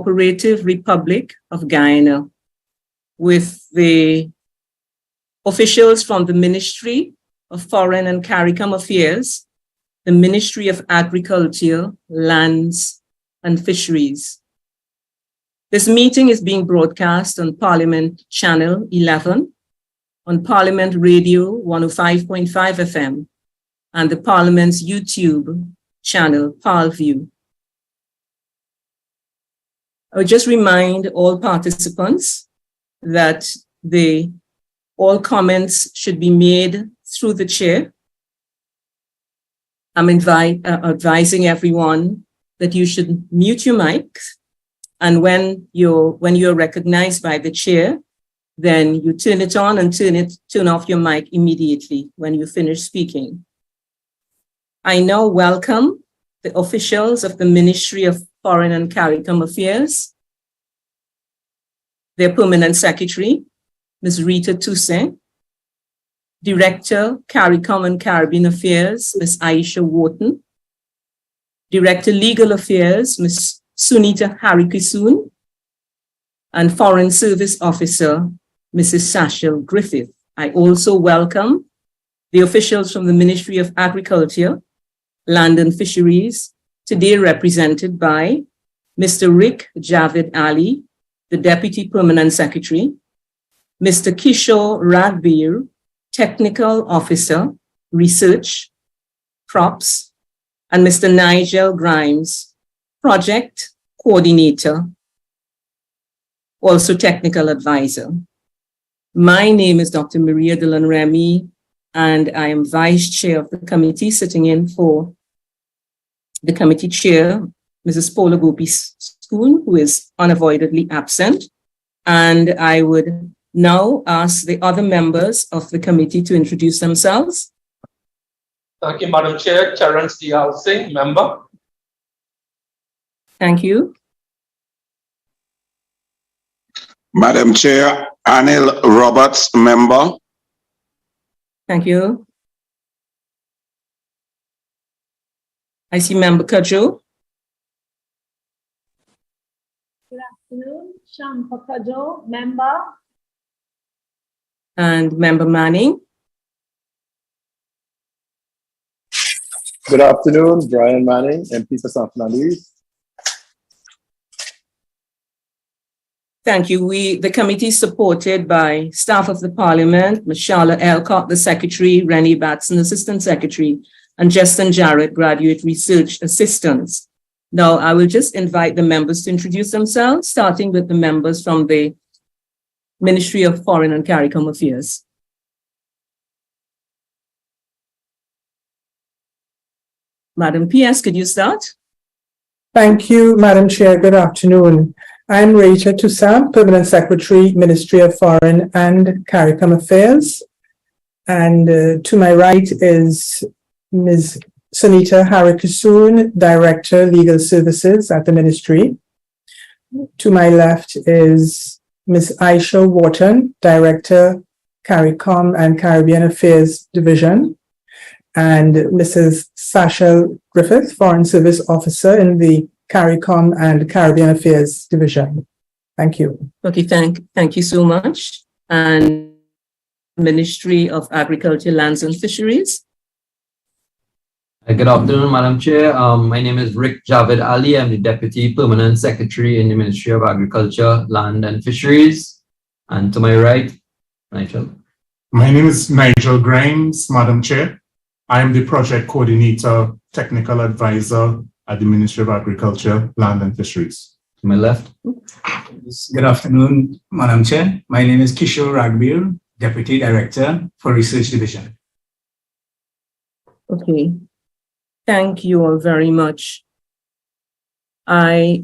Cooperative Republic of Guyana with the officials from the Ministry of Foreign and CARICOM Affairs, the Ministry of Agriculture, Lands and Fisheries. This meeting is being broadcast on Parliament Channel 11, on Parliament Radio 105.5 FM, and the Parliament's YouTube channel, ParlView. I would just remind all participants that all comments should be made through the chair. I'm advising everyone that you should mute your mic, and when you're recognized by the chair, then you turn it on and turn off your mic immediately when you finish speaking. I now welcome the officials of the Ministry of Foreign and CARICOM Affairs, their Permanent Secretary, Ms. Rita Toussaint, Director, CARICOM and Caribbean Affairs, Ms. Aisha Wharton, Director, Legal Affairs, Ms. Sunita Harikissoon, and Foreign Service Officer, Mrs. Sachel Griffith. I also welcome the officials from the Ministry of Agriculture, Land and Fisheries, today represented by Mr. Rick Javid Ali, the Deputy Permanent Secretary, Mr. Kishore Ragbir, Technical Officer, Research, Crops, and Mr. Nigel Grimes, Project Coordinator, also Technical Advisor. My name is Dr. Maria Delanremy, and I am Vice Chair of the committee, sitting in for the committee chair, Mrs. Paula Gopi-Schoon, who is unavoidably absent. And I would now ask the other members of the committee to introduce themselves. Thank you, Madam Chair. Terence Dial Singh, member. Thank you. Madam Chair, Anil Roberts, member. Thank you. I see Member Kajo. Good afternoon, Shampa Kajo, member. And Member Manning. Good afternoon, Brian Manning, MP for St. Fernandez. Thank you. The committee is supported by staff of the Parliament, Ms. Charlotte Elcott, the Secretary, Rennie Batson, Assistant Secretary, and Justin Jarrett, Graduate Research Assistants. Now, I will just invite the members to introduce themselves, starting with the members from the Ministry of Foreign and CARICOM Affairs. Madam PS, could you start? Thank you, Madam Chair. Good afternoon. I'm Rita Toussaint, Permanent Secretary, Ministry of Foreign and CARICOM Affairs. And to my right is Ms. Sunita Harikissoon, Director, Legal Services at the Ministry. To my left is Ms. Aisha Wharton, Director, CARICOM and Caribbean Affairs Division, and Mrs. Sachel Griffith, Foreign Service Officer in the CARICOM and Caribbean Affairs Division. Thank you. Okay, thank you so much. And Ministry of Agriculture, Lands and Fisheries. Good afternoon, Madam Chair. My name is Rick Javid Ali. I'm the Deputy Permanent Secretary in the Ministry of Agriculture, Land and Fisheries. And to my right, Nigel. My name is Nigel Grimes, Madam Chair. I am the Project Coordinator, Technical Advisor at the Ministry of Agriculture, Land and Fisheries. To my left. Good afternoon, Madam Chair. My name is Kishore Ragbir, Deputy Director for Research Division. Okay. Thank you all very much. I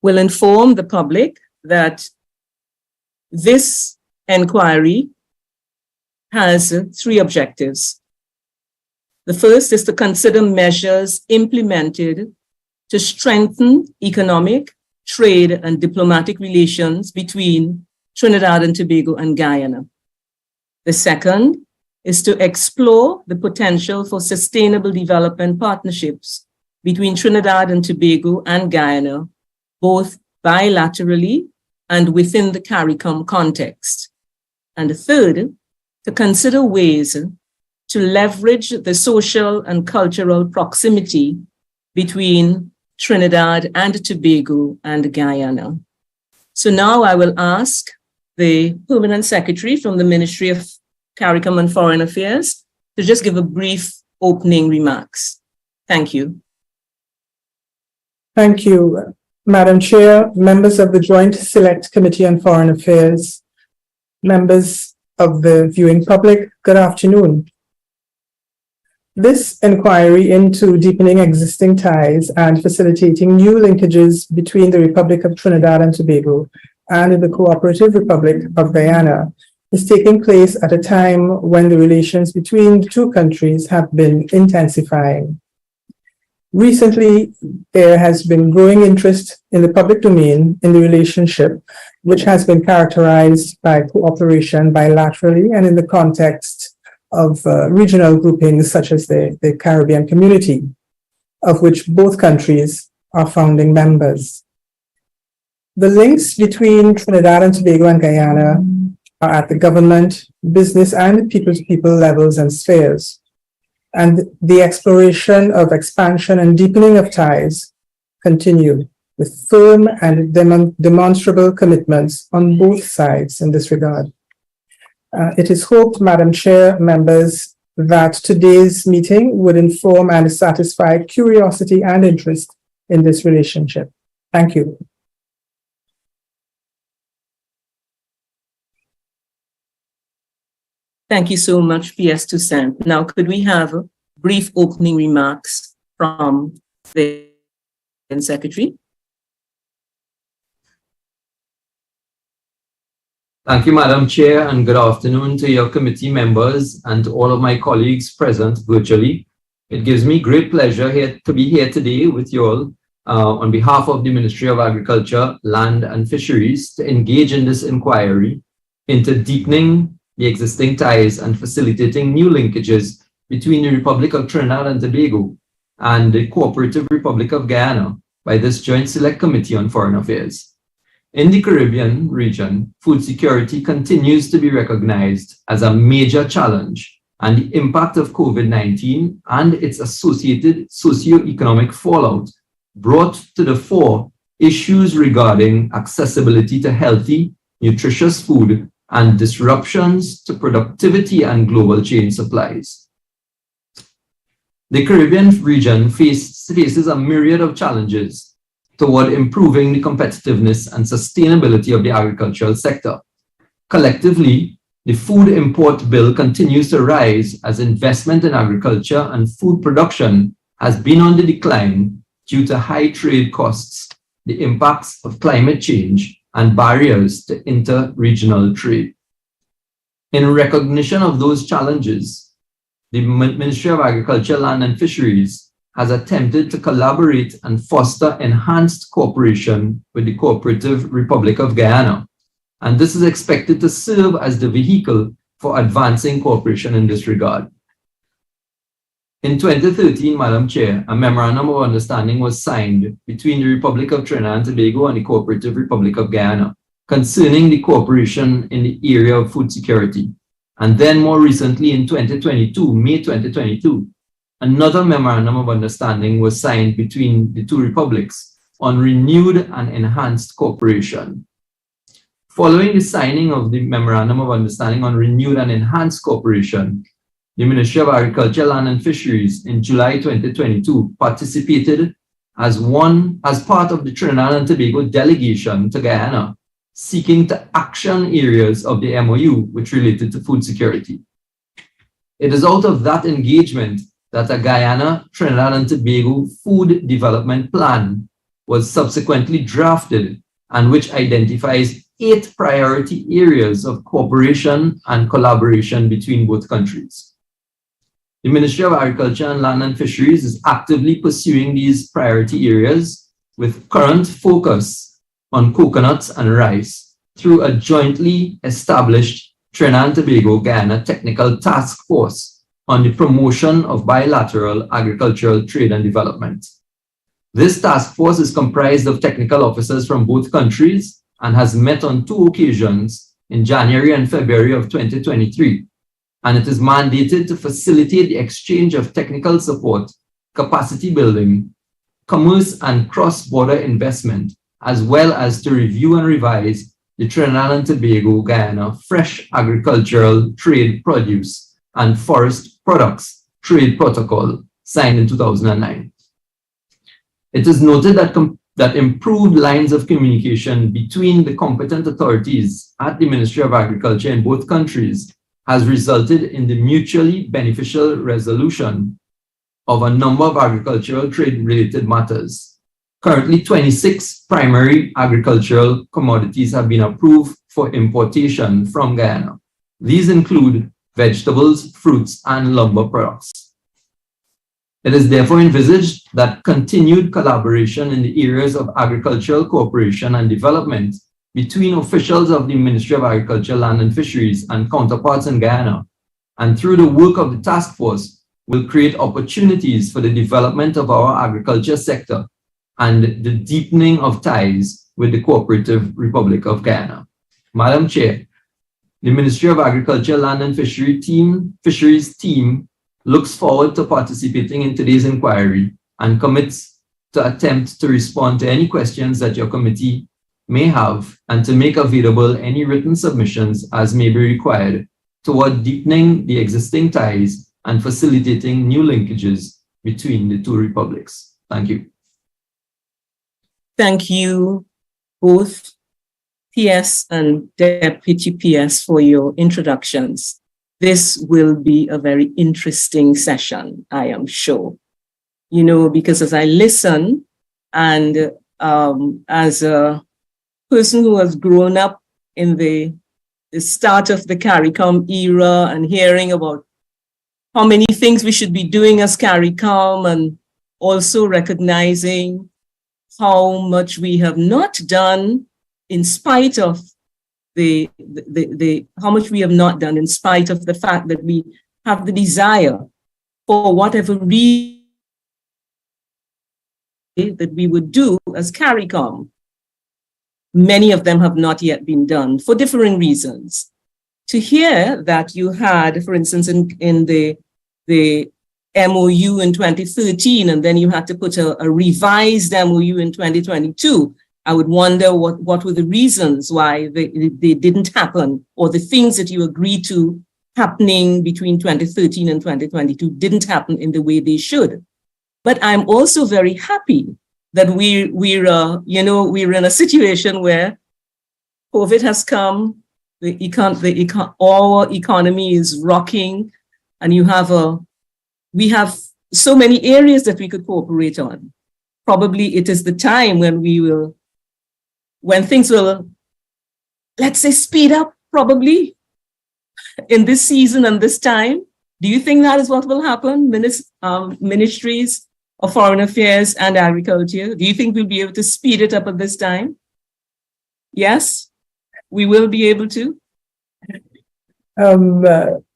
will inform the public that this inquiry has three objectives. The first is to consider measures implemented to strengthen economic, trade, and diplomatic relations between Trinidad and Tobago and Guyana. The second is to explore the potential for sustainable development partnerships between Trinidad and Tobago and Guyana, both bilaterally and within the CARICOM context. And third, to consider ways to leverage the social and cultural proximity between Trinidad and Tobago and Guyana. So now I will ask the Permanent Secretary from the Ministry of CARICOM and Foreign Affairs to just give a brief opening remarks. Thank you. Thank you, Madam Chair, members of the Joint Select Committee on Foreign Affairs, members of the viewing public, good afternoon. This inquiry into deepening existing ties and facilitating new linkages between the Republic of Trinidad and Tobago and the Cooperative Republic of Guyana is taking place at a time when the relations between the two countries have been intensifying. Recently, there has been growing interest in the public domain in the relationship, which has been characterized by cooperation bilaterally and in the context of regional groupings such as the Caribbean Community, of which both countries are founding members. The links between Trinidad and Tobago and Guyana are at the government, business, and people-to-people levels and spheres. And the exploration of expansion and deepening of ties continue with firm and demonstrable commitments on both sides in this regard. It is hoped, Madam Chair, members, that today's meeting would inform and satisfy curiosity and interest in this relationship. Thank you. Thank you so much, PS Toussaint. Now, could we have brief opening remarks from the Secretary? Thank you, Madam Chair, and good afternoon to your committee members and to all of my colleagues present virtually. It gives me great pleasure to be here today with you all on behalf of the Ministry of Agriculture, Land and Fisheries to engage in this inquiry into deepening the existing ties and facilitating new linkages between the Republic of Trinidad and Tobago and the Cooperative Republic of Guyana by this Joint Select Committee on Foreign Affairs. In the Caribbean region, food security continues to be recognized as a major challenge, and the impact of COVID-19 and its associated socio-economic fallout brought to the fore issues regarding accessibility to healthy, nutritious food and disruptions to productivity and global chain supplies. The Caribbean region faces a myriad of challenges toward improving the competitiveness and sustainability of the agricultural sector. Collectively, the food import bill continues to rise as investment in agriculture and food production has been on the decline due to high trade costs, the impacts of climate change, and barriers to inter-regional trade. In recognition of those challenges, the Ministry of Agriculture, Land and Fisheries has attempted to collaborate and foster enhanced cooperation with the Cooperative Republic of Guyana. And this is expected to serve as the vehicle for advancing cooperation in this regard. In 2013, Madam Chair, a memorandum of understanding was signed between the Republic of Trinidad and Tobago and the Cooperative Republic of Guyana concerning the cooperation in the area of food security. And then more recently in 2022, May 2022, another memorandum of understanding was signed between the two republics on renewed and enhanced cooperation. Following the signing of the memorandum of understanding on renewed and enhanced cooperation, the Ministry of Agriculture, Land and Fisheries in July 2022 participated as part of the Trinidad and Tobago delegation to Guyana, seeking to action areas of the MOU which related to food security. It is out of that engagement that a Guyana, Trinidad and Tobago Food Development Plan was subsequently drafted and which identifies 8 priority areas of cooperation and collaboration between both countries. The Ministry of Agriculture and Land and Fisheries is actively pursuing these priority areas with current focus on coconuts and rice through a jointly established Trinidad and Tobago Guyana Technical Task Force on the promotion of bilateral agricultural trade and development. This task force is comprised of technical officers from both countries and has met on 2 occasions in January and February of 2023. And it is mandated to facilitate the exchange of technical support, capacity building, commerce and cross-border investment, as well as to review and revise the Trinidad and Tobago Guyana Fresh Agricultural Trade Produce and Forest Products Trade Protocol signed in 2009. It is noted that improved lines of communication between the competent authorities at the Ministry of Agriculture in both countries has resulted in the mutually beneficial resolution of a number of agricultural trade-related matters. Currently, 26 primary agricultural commodities have been approved for importation from Guyana. These include vegetables, fruits, and lumber products. It is therefore envisaged that continued collaboration in the areas of agricultural cooperation and development between officials of the Ministry of Agriculture, Land and Fisheries and counterparts in Guyana, and through the work of the task force, will create opportunities for the development of our agriculture sector and the deepening of ties with the Cooperative Republic of Guyana. Madam Chair, the Ministry of Agriculture, Land and Fisheries team looks forward to participating in today's inquiry and commits to attempt to respond to any questions that your committee may have and to make available any written submissions as may be required toward deepening the existing ties and facilitating new linkages between the 2 republics. Thank you. Thank you, both PS and Deputy PS, for your introductions. This will be a very interesting session, I am sure. You know, because as I listen and as a person who has grown up in the start of the CARICOM era and hearing about how many things we should be doing as CARICOM, and also recognizing how much we have not done in spite of how much we have not done in spite of the fact that we have the desire for whatever reason that we would do as CARICOM. Many of them have not yet been done for differing reasons. To hear that you had, for instance, in the MOU in 2013, and then you had to put a revised MOU in 2022, I would wonder what were the reasons why they didn't happen, or the things that you agreed to happening between 2013 and 2022 didn't happen in the way they should. But I'm also very happy that we're in a situation where COVID has come, our economy is rocking, and we have so many areas that we could cooperate on. Probably it is the time when things will, let's say, speed up, probably in this season and this time. Do you think that is what will happen? Ministries of Foreign Affairs and Agriculture, do you think we'll be able to speed it up at this time? Yes, we will be able to.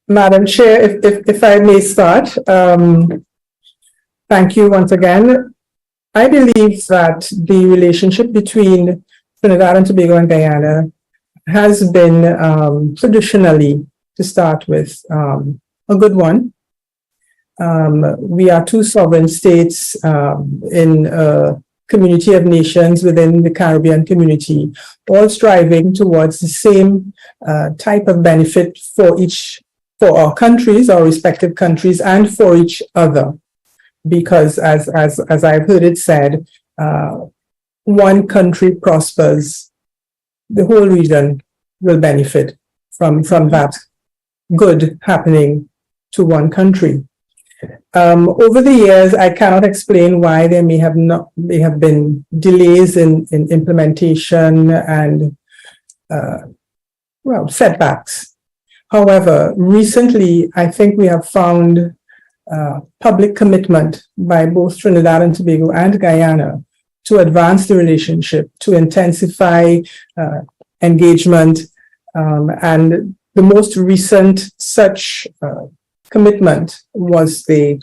Madam Chair, if I may start, thank you once again. I believe that the relationship between Trinidad and Tobago and Guyana has been traditionally, to start with, a good one. We are 2 sovereign states in a community of nations within the Caribbean community, all striving towards the same type of benefit for our countries, our respective countries, and for each other. Because as I've heard it said, one country prospers, the whole region will benefit from that good happening to one country. Over the years, I cannot explain why there may have been delays in implementation and setbacks. However, recently, I think we have found public commitment by both Trinidad and Tobago and Guyana to advance the relationship, to intensify engagement, and the most recent such commitment was the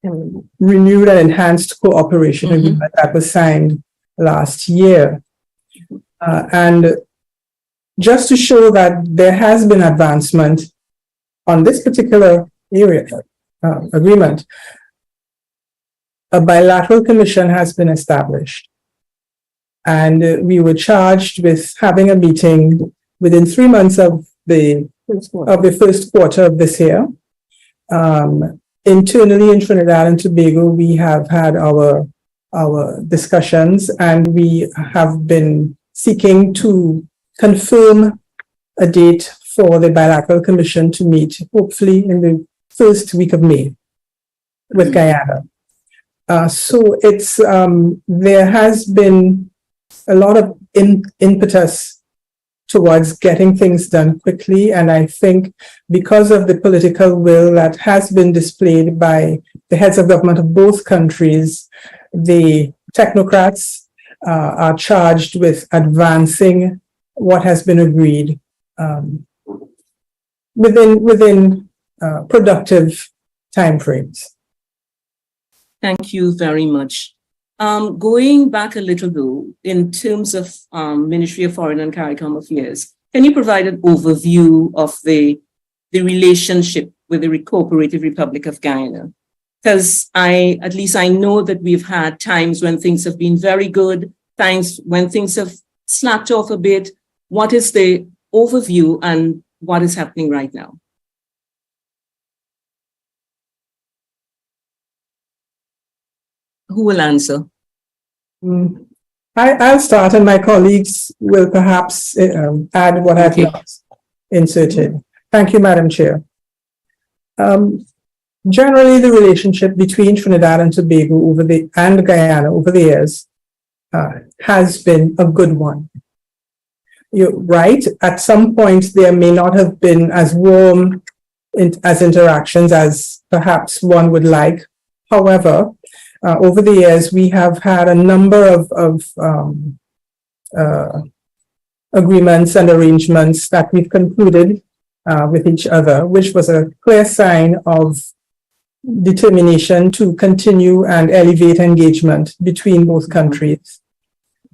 renewed and enhanced cooperation agreement that was signed last year. And just to show that there has been advancement on this particular area agreement, a bilateral commission has been established. And we were charged with having a meeting within 3 months of the first quarter of this year. Internally in Trinidad and Tobago, we have had our discussions, and we have been seeking to confirm a date for the bilateral commission to meet, hopefully in the first week of May with Guyana. So it's there has been a lot of impetus towards getting things done quickly, and I think because of the political will that has been displayed by the heads of government of both countries, the technocrats are charged with advancing what has been agreed within productive timeframes. Thank you very much. Going back a little though, in terms of Ministry of Foreign and CARICOM Affairs, can you provide an overview of the relationship with the Cooperative Republic of Guyana? Because at least I know that we've had times when things have been very good, times when things have slacked off a bit. What is the overview and what is happening right now? Who will answer? I'll start, and my colleagues will perhaps add what I've not inserted. Thank you, Madam Chair. Generally, the relationship between Trinidad and Tobago and Guyana over the years has been a good one. You're right. At some point, there may not have been as warm as interactions as perhaps one would like. However, over the years, we have had a number of agreements and arrangements that we've concluded with each other, which was a clear sign of determination to continue and elevate engagement between both countries.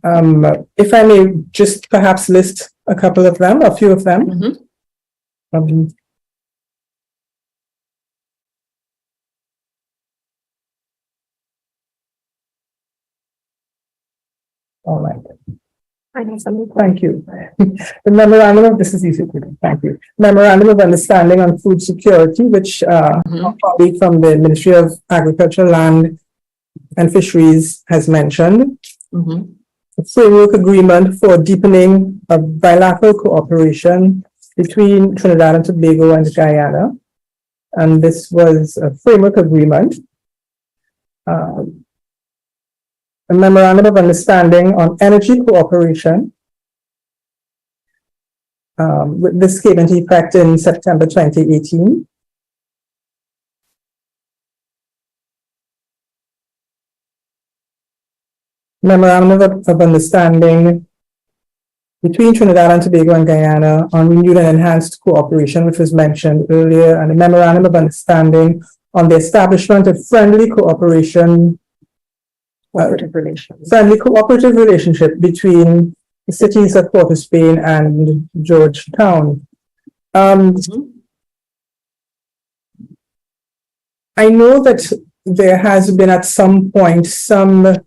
If I may just perhaps list a couple of them, a few of them. All right. Thank you. The memorandum of, this is easy to do. Thank you. Memorandum of Understanding on Food Security, which a colleague from the Ministry of Agriculture, Land and Fisheries has mentioned. A framework agreement for deepening of bilateral cooperation between Trinidad and Tobago and Guyana. And this was a framework agreement. A memorandum of understanding on energy cooperation. This came into effect in September 2018. Memorandum of understanding between Trinidad and Tobago and Guyana on renewed and enhanced cooperation, which was mentioned earlier, and a memorandum of understanding on the establishment of friendly cooperation. Friendly cooperative relationship between the cities of Port of Spain and Georgetown. I know that there has been at some point some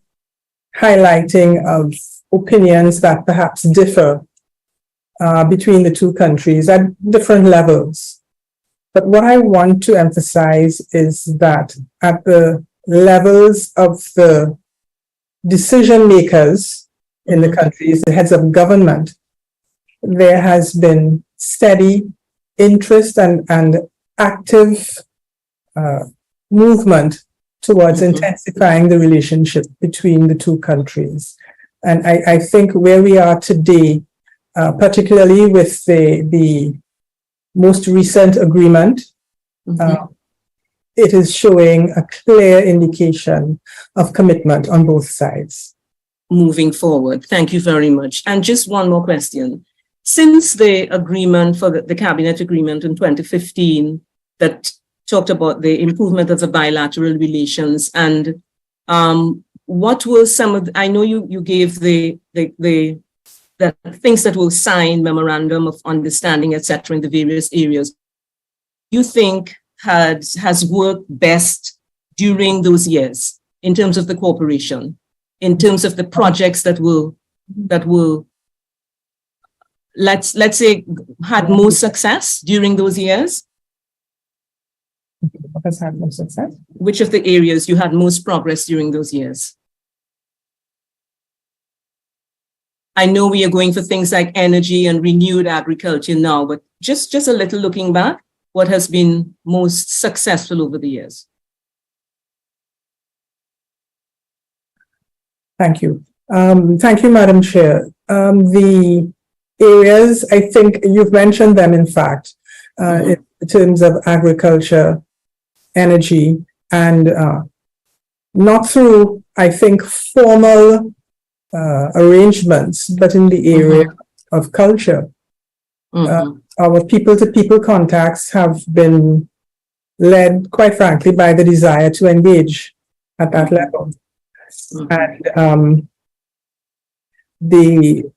highlighting of opinions that perhaps differ between the two countries at different levels. But what I want to emphasize is that at the levels of the decision makers in the countries, the heads of government, there has been steady interest and active movement towards intensifying the relationship between the two countries. And I think where we are today, particularly with the most recent agreement, it is showing a clear indication of commitment on both sides. Moving forward. Thank you very much. And just one more question. Since the agreement for the cabinet agreement in 2015 that talked about the improvement of the bilateral relations, and what were some of, I know you gave the things that will sign memorandum of understanding, etc., in the various areas you think has worked best during those years in terms of the cooperation, in terms of the projects that will let's say had more success during those years? What has had more success? Which of the areas you had most progress during those years? I know we are going for things like energy and renewed agriculture now, but just a little looking back, what has been most successful over the years? Thank you. Thank you, Madam Chair. The areas, I think you've mentioned them, in fact, in terms of agriculture, energy, and not through, I think, formal arrangements, but in the area of culture. Our people-to-people contacts have been led, quite frankly, by the desire to engage at that level. And the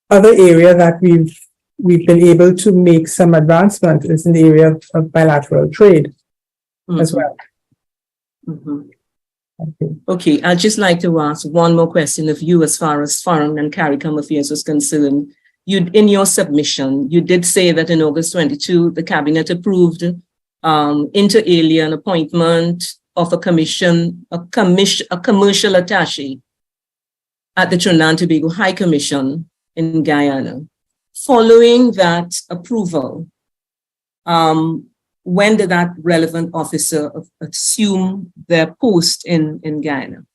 other area that we've been able to make some advancement is in the area of bilateral trade as well. Okay, I'd just like to ask one more question of you as far as foreign and CARICOM affairs was concerned. In your submission, you did say that in August 22, the cabinet approved inter alia an appointment of a commercial attaché at the Trinidad and Tobago High Commission in Guyana. Following that approval, when did that relevant officer assume their post in Guyana?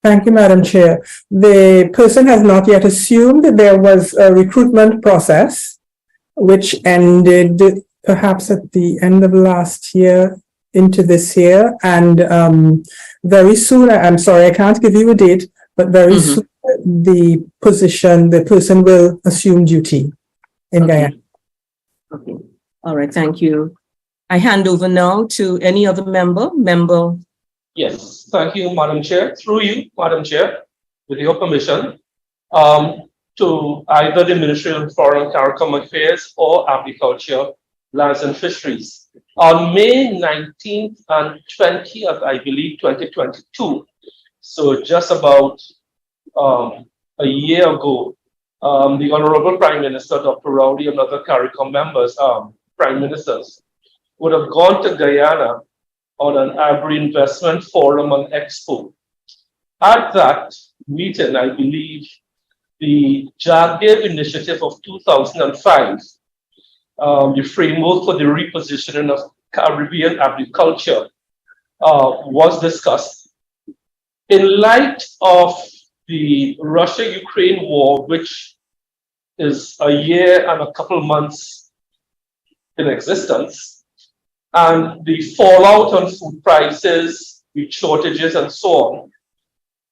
Thank you, Madam Chair. The person has not yet assumed. There was a recruitment process which ended perhaps at the end of last year into this year. And very soon, I'm sorry, I can't give you a date, but very soon the person will assume duty in Guyana. Okay. All right, thank you. I hand over now to any other member. Yes, thank you, Madam Chair. Through you, Madam Chair, with your permission, to either the Ministry of Foreign CARICOM Affairs or Agriculture, Lands and Fisheries. On May 19th and 20th, I believe, 2022, so just about a year ago, the Honorable Prime Minister, Dr. Rowley, and other CARICOM members, Prime Ministers, would have gone to Guyana on an agri-investment forum and expo. At that meeting, I believe the JAGDEV initiative of 2005, the framework for the repositioning of Caribbean agriculture, was discussed. In light of the Russia-Ukraine war, which is a year and a couple months in existence, and the fallout on food prices, wheat shortages, and so on,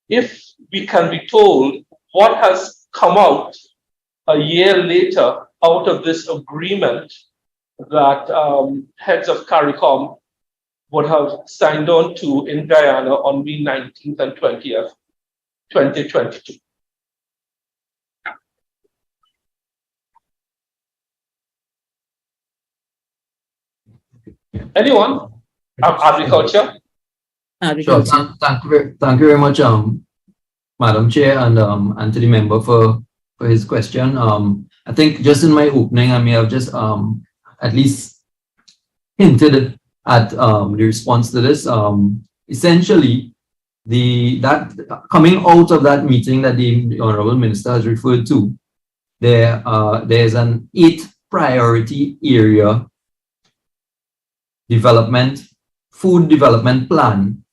if we can be told what has come out a year later out of this agreement that heads of CARICOM would have signed on to in Guyana on May 19th and 20th, 2022. Anyone? Agriculture? Sure. Thank you very much, Madam Chair, and to the member for his question. I think just in my opening, I may have just at least hinted at the response to this. Essentially, that coming out of that meeting that the Honorable Minister has referred to, there's an 8 priority area food development plan,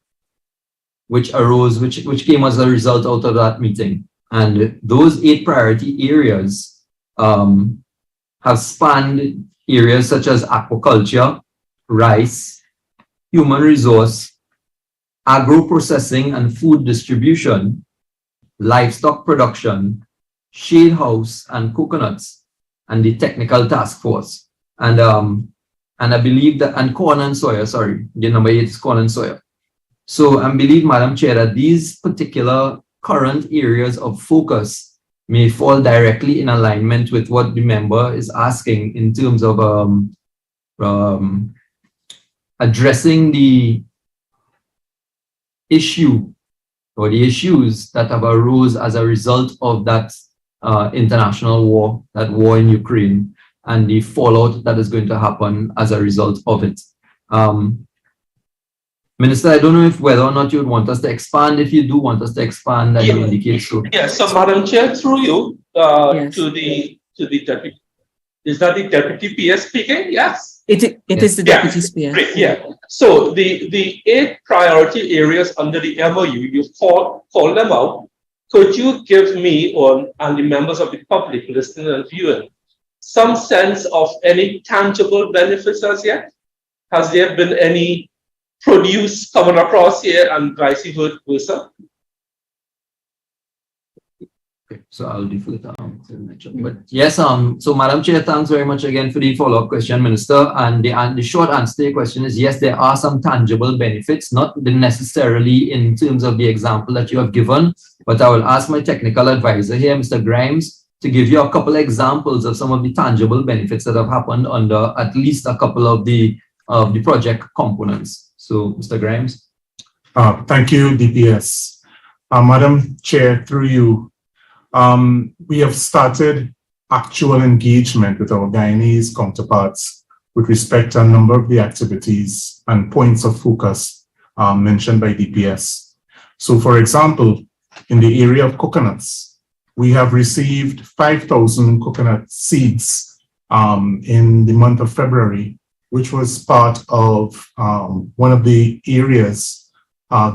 which came as a result out of that meeting. And those 8 priority areas have spanned areas such as aquaculture, rice, human resource, agro-processing and food distribution, livestock production, shade house and coconuts, and the technical task force. And And I believe that, and corn and soya, sorry, the number 8 is corn and soya. So I believe, Madam Chair, that these particular current areas of focus may fall directly in alignment with what the member is asking in terms of addressing the issue or the issues that have arose as a result of that international war, that war in Ukraine, and the fallout that is going to happen as a result of it. Minister, I don't know if whether or not you would want us to expand. If you do want us to expand, that you indicate so. Yes, so Madam Chair, through you Yes. to the deputy. Is that the deputy PS speaking? Yes. It is the deputy speaker. Great, yeah. So the 8 priority areas under the MOU, you call them out. Could you give me and the members of the public listening and viewing some sense of any tangible benefits as yet? Has there been any produce coming across here and vice versa? Okay, so I'll defer it but yes, so Madam Chair, thanks very much again for the follow-up question, Minister. And the short answer to your question is yes, there are some tangible benefits, not necessarily in terms of the example that you have given, but I will ask my technical advisor here, Mr. Grimes, to give you a couple of examples of some of the tangible benefits that have happened under at least a couple of the project components. So, Mr. Grimes. Thank you, DPS. Madam Chair, through you, we have started actual engagement with our Guyanese counterparts with respect to a number of the activities and points of focus mentioned by DPS. So, for example, in the area of coconuts, we have received 5,000 coconut seeds in the month of February, which was part of one of the areas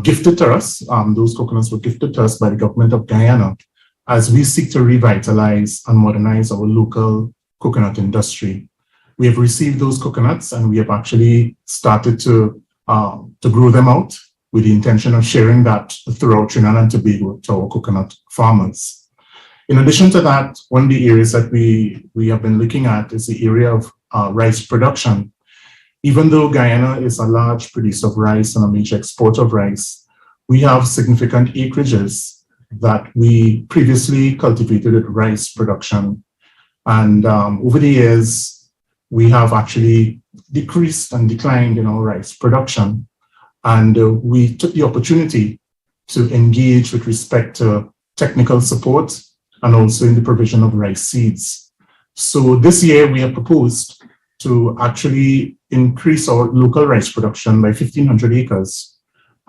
gifted to us. Those coconuts were gifted to us by the government of Guyana as we seek to revitalize and modernize our local coconut industry. We have received those coconuts and we have actually started to grow them out with the intention of sharing that throughout Trinidad and Tobago to our coconut farmers. In addition to that, one of the areas that we have been looking at is the area of rice production. Even though Guyana is a large producer of rice and a major exporter of rice, we have significant acreages that we previously cultivated with rice production. And over the years, we have actually decreased and declined in our rice production. And we took the opportunity to engage with respect to technical support and also in the provision of rice seeds. So this year we have proposed to actually increase our local rice production by 1,500 acres.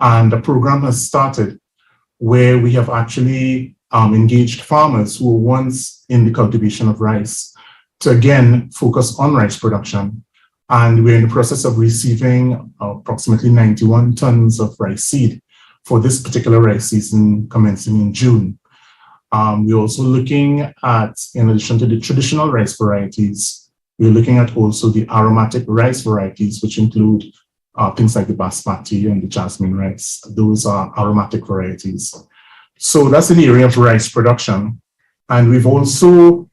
And a program has started where we have actually engaged farmers who were once in the cultivation of rice to again focus on rice production. And we're in the process of receiving approximately 91 tons of rice seed for this particular rice season commencing in June. We're also looking at, in addition to the traditional rice varieties, we're looking at also the aromatic rice varieties, which include things like the basmati and the jasmine rice. Those are aromatic varieties. So that's in the area of rice production. And we've also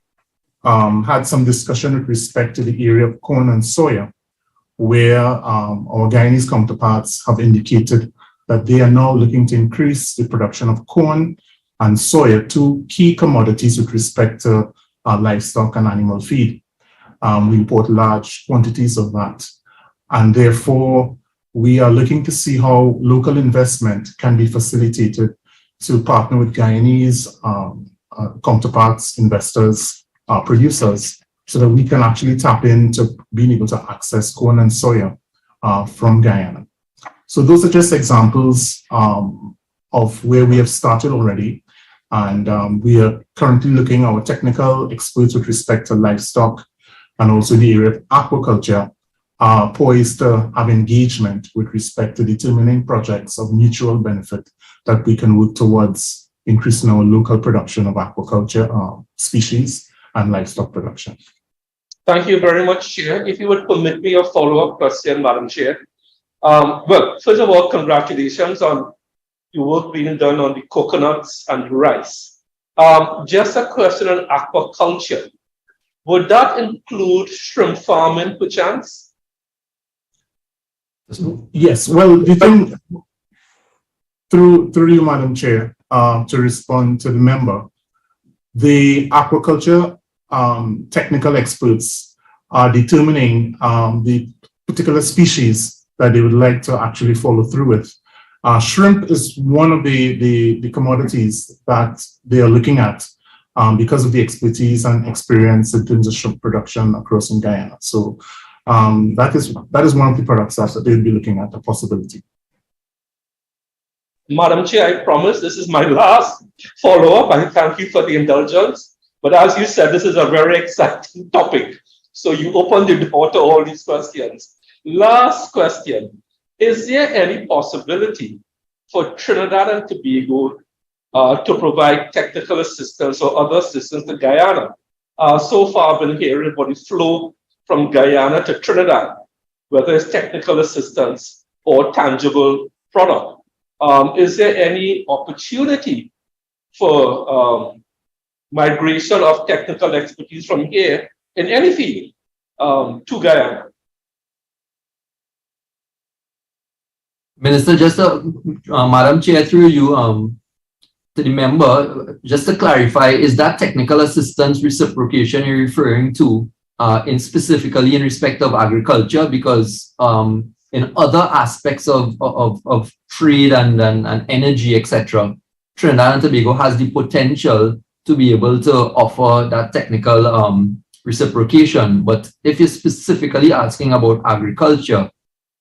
had some discussion with respect to the area of corn and soya, where our Guyanese counterparts have indicated that they are now looking to increase the production of corn and soya, two key commodities with respect to livestock and animal feed. We import large quantities of that. And therefore, we are looking to see how local investment can be facilitated to partner with Guyanese counterparts, investors, producers, so that we can actually tap into being able to access corn and soya from Guyana. So those are just examples of where we have started already. And we are currently looking at our technical experts with respect to livestock and also the area of aquaculture poised to have engagement with respect to determining projects of mutual benefit that we can work towards increasing our local production of aquaculture species and livestock production. Thank you very much, Chair. If you would permit me a follow-up question, Madam Chair. Well, first of all, congratulations on the work being done on the coconuts and the rice. Just a question on aquaculture. Would that include shrimp farming, perchance? Yes, well, the thing, through you, Madam Chair, to respond to the member, the aquaculture technical experts are determining the particular species that they would like to actually follow through with. Shrimp is one of the commodities that they are looking at because of the expertise and experience in terms of shrimp production across in Guyana. So that is one of the products that they'll be looking at, a possibility. Madam Chair, I promise this is my last follow-up, and thank you for the indulgence. But as you said, this is a very exciting topic. So you opened the door to all these questions. Last question. Is there any possibility for Trinidad and Tobago to provide technical assistance or other assistance to Guyana? So far, I've been hearing about the flow from Guyana to Trinidad, whether it's technical assistance or tangible product. Is there any opportunity for migration of technical expertise from here in any field to Guyana? Minister, just Madam Chair, through you to the member, just to clarify, is that technical assistance reciprocation you're referring to specifically in respect of agriculture? Because in other aspects of trade and energy, etc., Trinidad and Tobago has the potential to be able to offer that technical reciprocation. But if you're specifically asking about agriculture,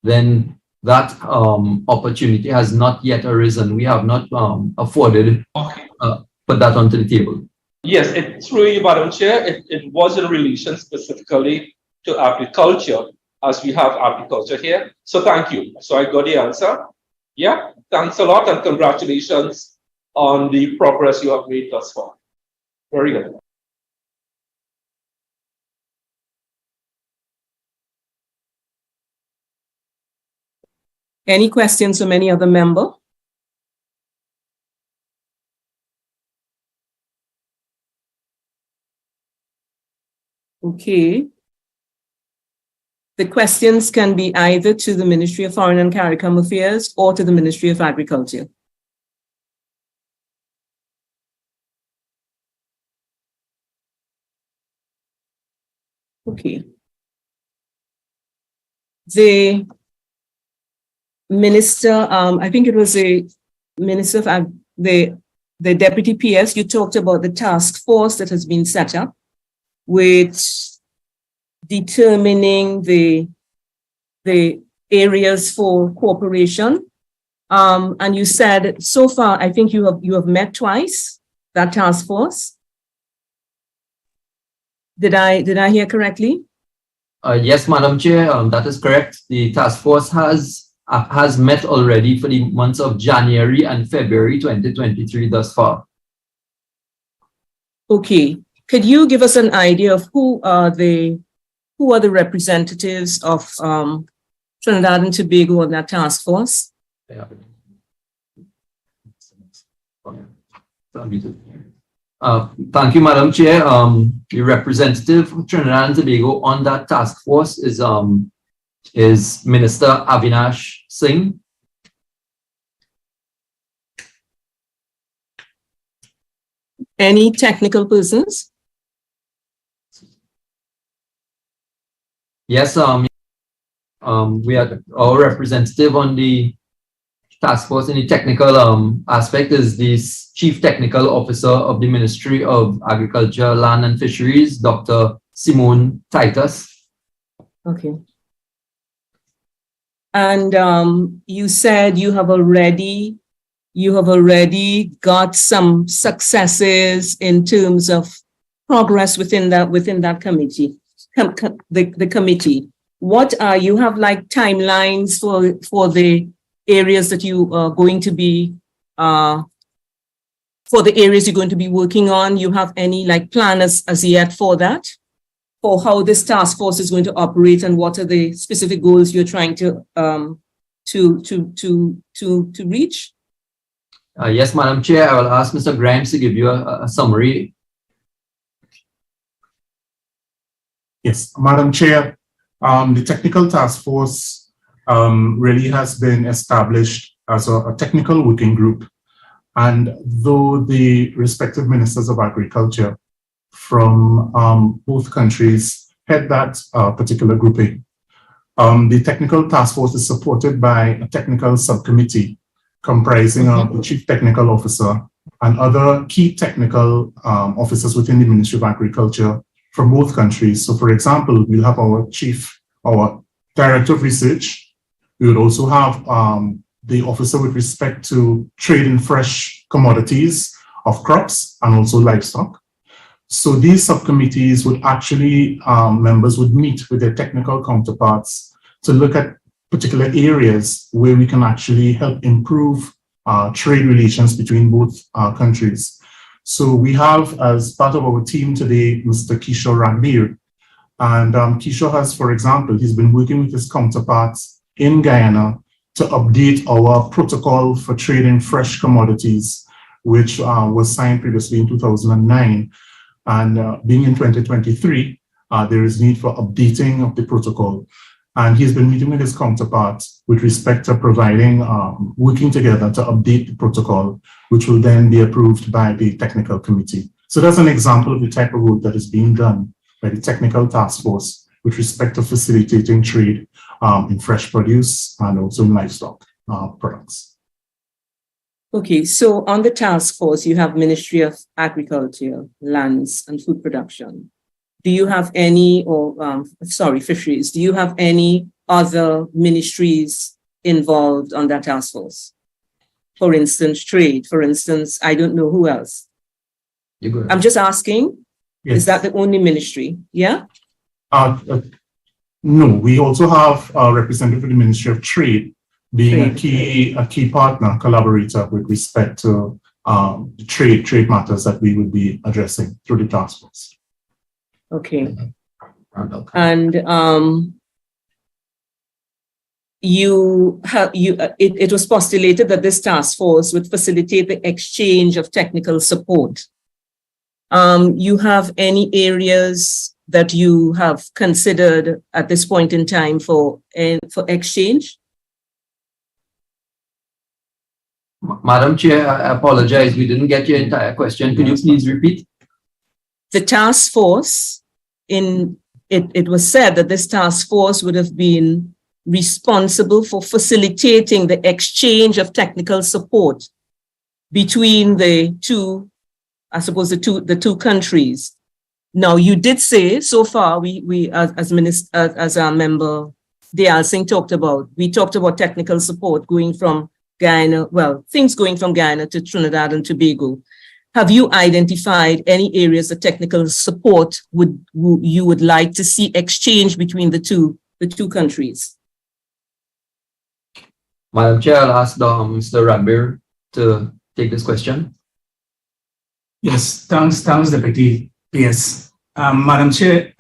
then that opportunity has not yet arisen. We have not afforded put that onto the table. Yes, through you, Madam Chair, it was in relation specifically to agriculture, as we have agriculture here. So thank you. So I got the answer. Yeah, thanks a lot and congratulations on the progress you have made thus far. Very good. Any questions from any other member? Okay. The questions can be either to the Ministry of Foreign and CARICOM Affairs or to the Ministry of Agriculture. Okay. The Minister, I think it was the Minister of the Deputy PS, you talked about the task force that has been set up with determining the areas for cooperation. And you said so far, I think you have met twice, that task force. Did I hear correctly? Yes, Madam Chair, that is correct. The task force has met already for the months of January and February 2023 thus far. Okay. Could you give us an idea of who are the representatives of Trinidad and Tobago on that task force? Thank you, Madam Chair. The representative of Trinidad and Tobago on that task force is Minister Avinash Singh. Any technical persons? Yes, we are our representative on the task force in the technical aspect is the Chief Technical Officer of the Ministry of Agriculture, Land and Fisheries, Dr. Simone Titus. Okay. And you said you have already got some successes in terms of progress within that committee. The committee. What are you have like timelines for the areas that you are going to be for the areas you're going to be working on? You have any like plan as yet for that? For how this task force is going to operate and what are the specific goals you're trying to reach? Yes, Madam Chair, I will ask Mr. Grimes to give you a summary. Yes, Madam Chair, the technical task force really has been established as a technical working group. And though the respective ministers of agriculture from both countries head that particular grouping, the technical task force is supported by a technical subcommittee comprising of the chief technical officer and other key technical officers within the Ministry of Agriculture from both countries. So for example, we'll have our director of research. We would also have the officer with respect to trade in fresh commodities of crops and also livestock. So these subcommittees would actually, members would meet with their technical counterparts to look at particular areas where we can actually help improve trade relations between both countries. So we have, as part of our team today, Mr. Kishore Ragbir. And Kishore has, for example, he's been working with his counterparts in Guyana to update our protocol for trading fresh commodities, which was signed previously in 2009. And being in 2023, there is need for updating of the protocol. And he's been meeting with his counterparts with respect to providing, working together to update the protocol, which will then be approved by the technical committee. So that's an example of the type of work that is being done by the technical task force with respect to facilitating trade in fresh produce and also in livestock products. Okay, so on the task force, you have Ministry of Agriculture, Lands and Food Production. Do you have any, fisheries, do you have any other ministries involved on that task force? For instance, trade, for instance, I don't know who else. I'm just asking, yes. Is that the only ministry? Yeah? No, we also have a representative of the Ministry of Trade being a key partner, collaborator with respect to trade matters that we would be addressing through the task force. Okay. And it was postulated that this task force would facilitate the exchange of technical support. You have any areas that you have considered at this point in time for exchange? Madam Chair, I apologize. We didn't get your entire question. Could you please repeat? The task force, it was said that this task force would have been responsible for facilitating the exchange of technical support between the two, I suppose the two countries. Now, you did say so far, we as our member Dayal Singh talked about technical support going from Guyana, things going from Guyana to Trinidad and Tobago. Have you identified any areas of technical support you would like to see exchange between the two countries? Madam Chair, I'll ask Mr. Ragbir to take this question. Yes, thanks, Deputy PS. Madam Chair,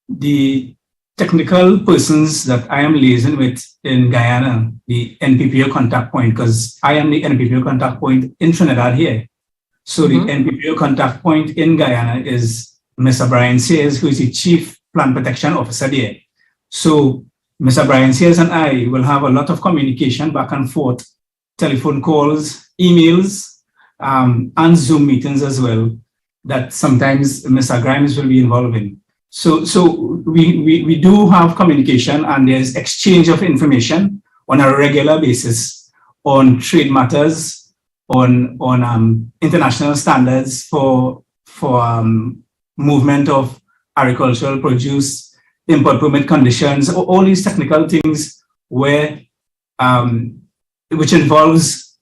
the technical persons that I am liaising with in Guyana, the NPPO contact point, because I am the NPPO contact point in Trinidad here. So the NPPO contact point in Guyana is Mr. Brian Sears, who is the Chief Plant Protection Officer there. So Mr. Brian Sears and I will have a lot of communication back and forth, telephone calls, emails, and Zoom meetings as well, that sometimes Mr. Grimes will be involved in. So we do have communication, and there's exchange of information on a regular basis on trade matters, on international standards for movement of agricultural produce, import permit conditions, all these technical things where which involves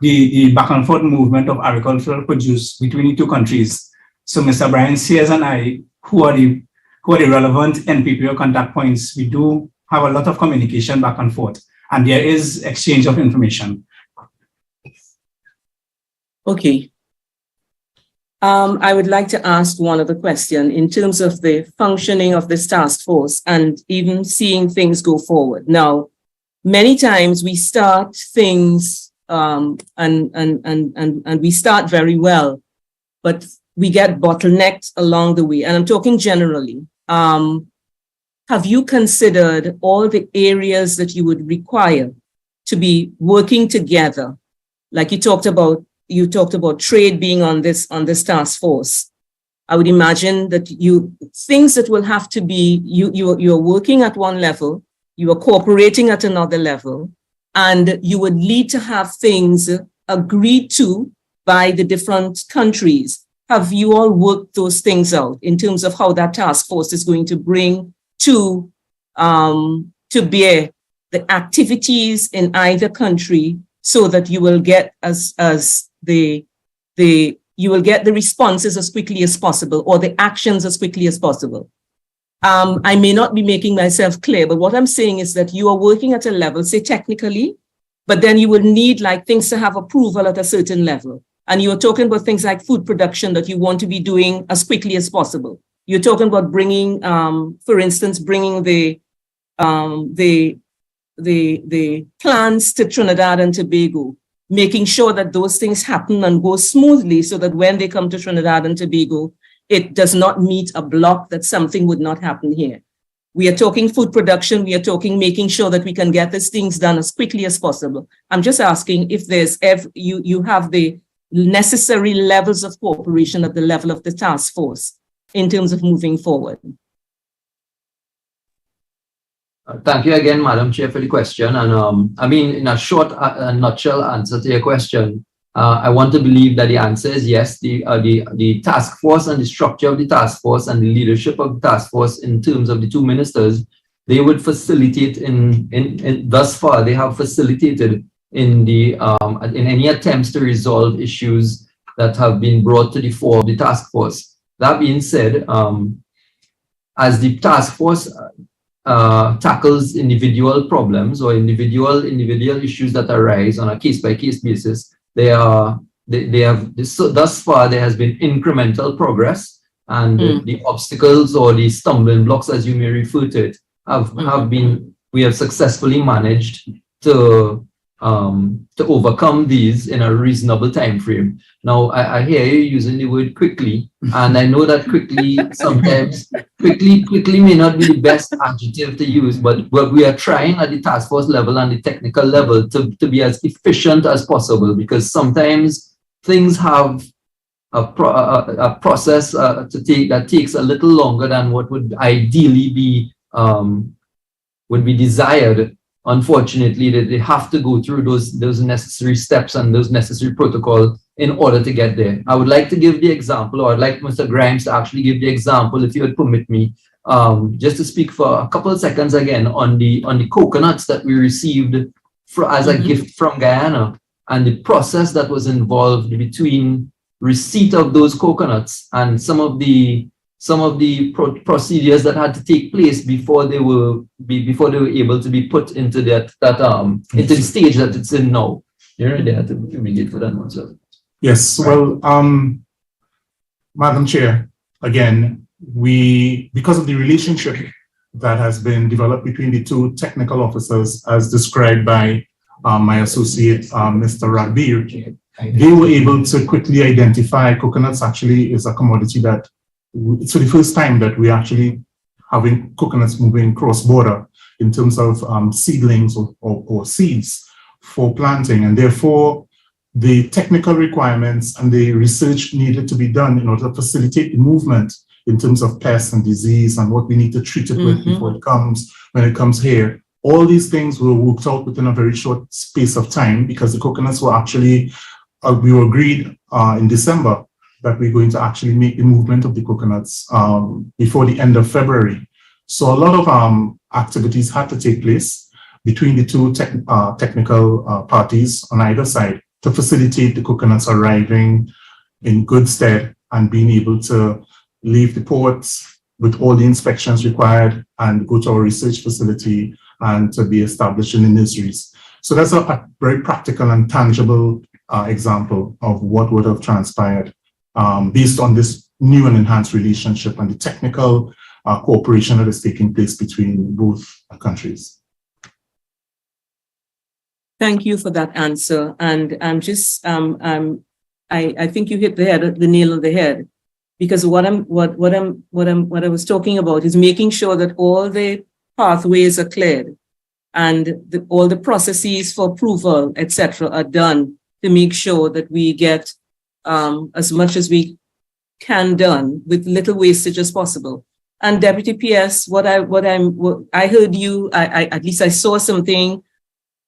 the back and forth movement of agricultural produce between the two countries. So Mr. Brian Sears and I, who are the relevant NPPO contact points, we do have a lot of communication back and forth, and there is exchange of information. Okay. I would like to ask one other question in terms of the functioning of this task force and even seeing things go forward. Now, many times we start things and we start very well, but we get bottlenecked along the way. And I'm talking generally. have you considered all the areas that you would require to be working together? Like you talked about trade being on this task force. I would imagine that things that will have to be, you're working at one level, you are cooperating at another level, and you would need to have things agreed to by the different countries. Have you all worked those things out in terms of how that task force is going to bring to bear the activities in either country, so that you will get you will get the responses as quickly as possible, or the actions as quickly as possible? I may not be making myself clear, but what I'm saying is that you are working at a level, say technically, but then you will need like things to have approval at a certain level. And you're talking about things like food production that you want to be doing as quickly as possible. You're talking about bringing, for instance, bringing the plants to Trinidad and Tobago, making sure that those things happen and go smoothly, so that when they come to Trinidad and Tobago, it does not meet a block that something would not happen here. We are talking food production. We are talking making sure that we can get these things done as quickly as possible. I'm just asking if there's you have the necessary levels of cooperation at the level of the task force in terms of moving forward. Thank you again, Madam Chair, for the question. And I mean, in a short nutshell answer to your question, I want to believe that the answer is yes. The task force and the structure of the task force and the leadership of the task force in terms of the two ministers, they would facilitate in thus far, they have facilitated in any attempts to resolve issues that have been brought to the fore of the task force. That being said, as the task force tackles individual problems or individual issues that arise on a case-by-case basis, thus far there has been incremental progress, and the obstacles or the stumbling blocks, as you may refer to it, we have successfully managed to overcome these in a reasonable time frame. Now, I hear you using the word quickly, and I know that quickly sometimes quickly may not be the best adjective to use, but we are trying at the task force level and the technical level to be as efficient as possible, because sometimes things have a process that takes a little longer than what would ideally be desired. Unfortunately, they have to go through those necessary steps and those necessary protocols in order to get there. I would like to give the example, or I'd like Mr. Grimes to actually give the example, if you would permit me, just to speak for a couple of seconds again on the coconuts that we received as a gift from Guyana, and the process that was involved between receipt of those coconuts and some of the procedures that had to take place before they were able to be put into into the stage that it's in now. You're really have to immediate for that one, sir. Yes, well, Madam Chair, again, because of the relationship that has been developed between the two technical officers, as described by my associate, Mr. Ragbir, they were able to quickly identify coconuts actually is a commodity that it's for the first time that we're actually having coconuts moving cross-border in terms of seedlings or seeds for planting, and therefore the technical requirements and the research needed to be done in order to facilitate the movement in terms of pests and disease and what we need to treat it with before when it comes here. All these things were worked out within a very short space of time, because the coconuts were actually, we were agreed in December that we're going to actually make the movement of the coconuts before the end of February. So a lot of activities had to take place between the two technical parties on either side to facilitate the coconuts arriving in good stead and being able to leave the ports with all the inspections required and go to our research facility and to be established in the nurseries. So that's a very practical and tangible example of what would have transpired based on this new and enhanced relationship and the technical cooperation that is taking place between both countries. Thank you for that answer. And I'm just, I think you hit the nail on the head, Because what I was talking about is making sure that all the pathways are cleared and all the processes for approval, etc., are done to make sure that we get as much as we can done with little wastage as possible. And Deputy PS, I heard you, at least I saw something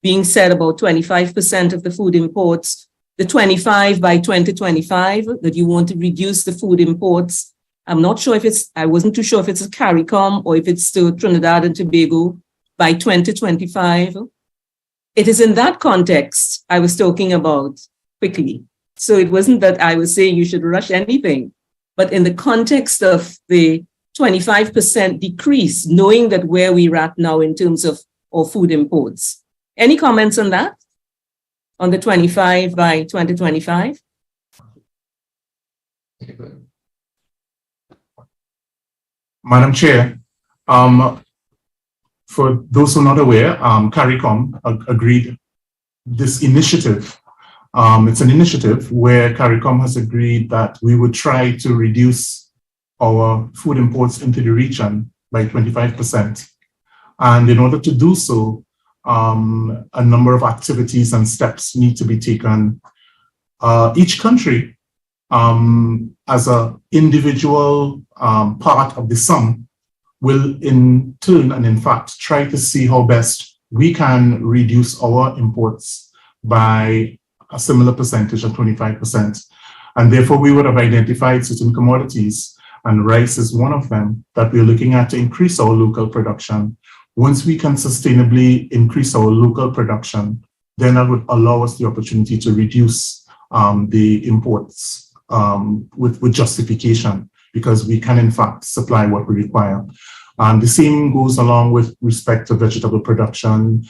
being said about 25% of the food imports, the 25 by 2025, that you want to reduce the food imports. I'm not sure if I wasn't too sure if it's a CARICOM or if it's still Trinidad and Tobago by 2025. It is in that context I was talking about quickly. So it wasn't that I was saying you should rush anything, but in the context of the 25% decrease, knowing that where we're at now in terms of our food imports. Any comments on that? On the 25 by 2025? Madam Chair, for those who are not aware, CARICOM agreed this initiative. It's an initiative where CARICOM has agreed that we would try to reduce our food imports into the region by 25%. And in order to do so, a number of activities and steps need to be taken. Each country, as an individual part of the sum, will in turn and in fact try to see how best we can reduce our imports by a similar percentage of 25%. And therefore we would have identified certain commodities, and rice is one of them, that we're looking at to increase our local production. Once we can sustainably increase our local production, then that would allow us the opportunity to reduce the imports with justification, because we can in fact supply what we require. The same goes along with respect to vegetable production,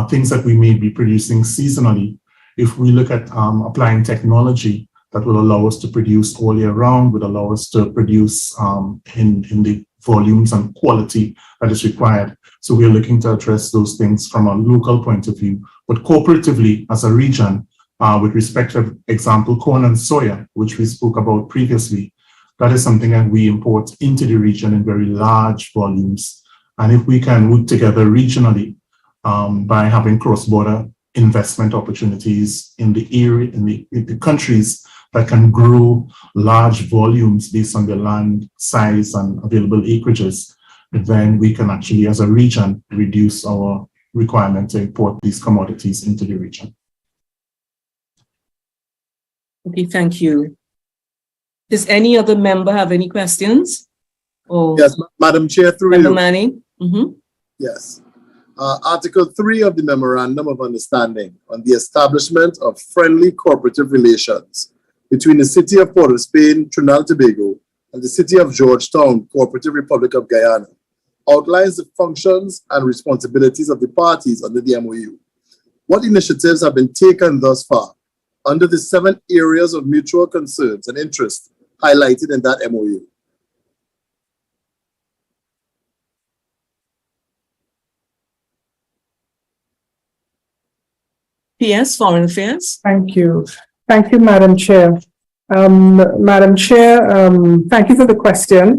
things that we may be producing seasonally. If we look at applying technology that will allow us to produce all year round, would allow us to produce in the volumes and quality that is required. So we are looking to address those things from a local point of view, but cooperatively as a region, with respect to, example, corn and soya, which we spoke about previously, that is something that we import into the region in very large volumes. And if we can work together regionally by having cross-border investment opportunities in the area, in the countries that can grow large volumes based on their land size and available acreages, then we can actually, as a region, reduce our requirement to import these commodities into the region. Okay, thank you. Does any other member have any questions? Or Yes, Madam Chair, through Member you. Manning? Yes. Article 3 of the Memorandum of Understanding on the establishment of friendly cooperative relations between the City of Port of Spain, Trinidad and Tobago, and the City of Georgetown, Cooperative Republic of Guyana, outlines the functions and responsibilities of the parties under the MOU. What initiatives have been taken thus far under the 7 areas of mutual concerns and interest highlighted in that MOU? PS, Foreign Affairs. Thank you. Thank you, Madam Chair. Madam Chair, thank you for the question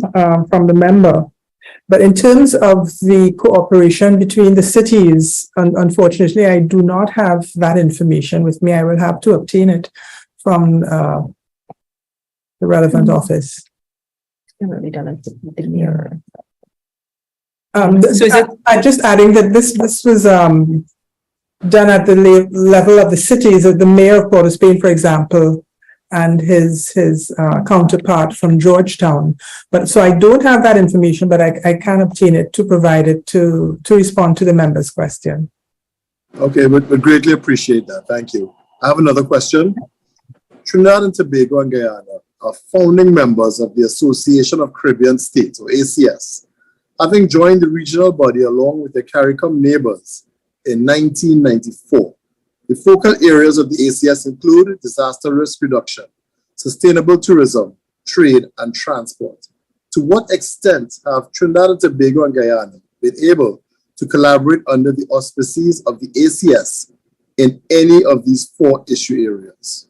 from the member. But in terms of the cooperation between the cities, unfortunately, I do not have that information with me. I will have to obtain it from the relevant office. So I'm just adding that this was done at the level of the cities, the mayor of Port of Spain, for example, and his counterpart from Georgetown. But so I don't have that information, but I can obtain it to provide it to respond to the member's question. Okay, we greatly appreciate that. Thank you. I have another question. Trinidad and Tobago and Guyana are founding members of the Association of Caribbean States, or ACS, having joined the regional body along with their CARICOM neighbors in 1994. The focal areas of the ACS include disaster risk reduction, sustainable tourism, trade, and transport. To what extent have Trinidad and Tobago and Guyana been able to collaborate under the auspices of the ACS in any of these 4 issue areas?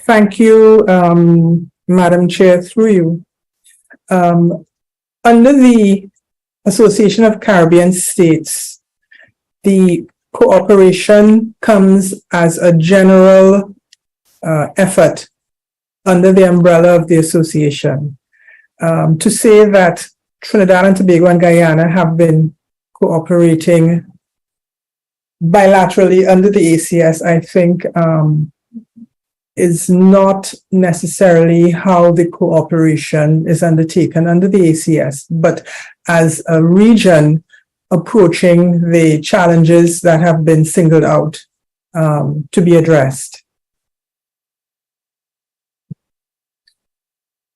Thank you, Madam Chair, through you. Under the Association of Caribbean States, the cooperation comes as a general effort under the umbrella of the association. To say that Trinidad and Tobago and Guyana have been cooperating bilaterally under the ACS, I think, is not necessarily how the cooperation is undertaken under the ACS, but as a region approaching the challenges that have been singled out to be addressed.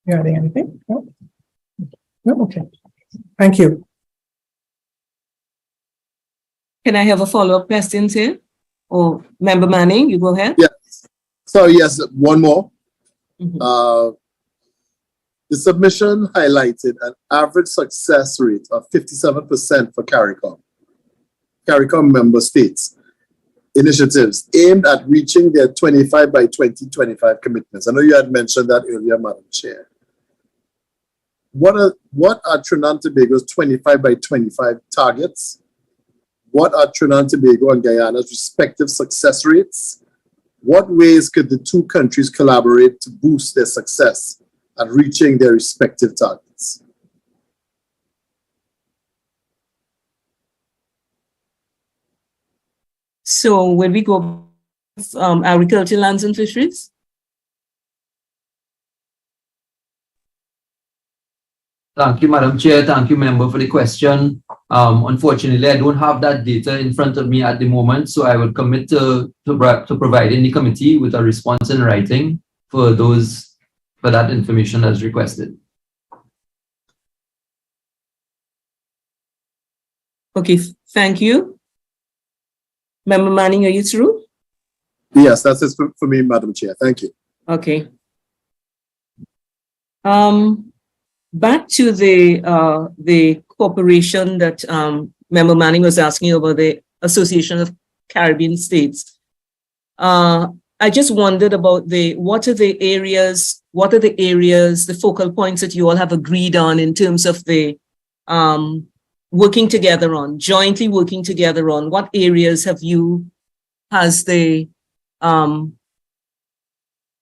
You adding anything? No? No? Okay. Thank you. Can I have a follow-up question here? Or Member Manning, you go ahead. Yeah. So yes, one more. Mhm. The submission highlighted an average success rate of 57% for CARICOM member states initiatives aimed at reaching their 25 by 2025 commitments. I know you had mentioned that earlier, Madam Chair. What are Trinidad and Tobago's 25 by 25 targets? What are Trinidad and Tobago and Guyana's respective success rates? What ways could the two countries collaborate to boost their success at reaching their respective targets? So when we go agriculture, lands and fisheries? Thank you, Madam Chair. Thank you, member, for the question. Unfortunately, I don't have that data in front of me at the moment, so I would commit to providing the committee with a response in writing for that information as requested. Okay, thank you. Member Manning, are you through? Yes, that's it for me, Madam Chair. Thank you. Okay. Back to the cooperation that Member Manning was asking about, the Association of Caribbean States. I just wondered about what are the areas, the focal points that you all have agreed on in terms of the jointly working together on? What areas has the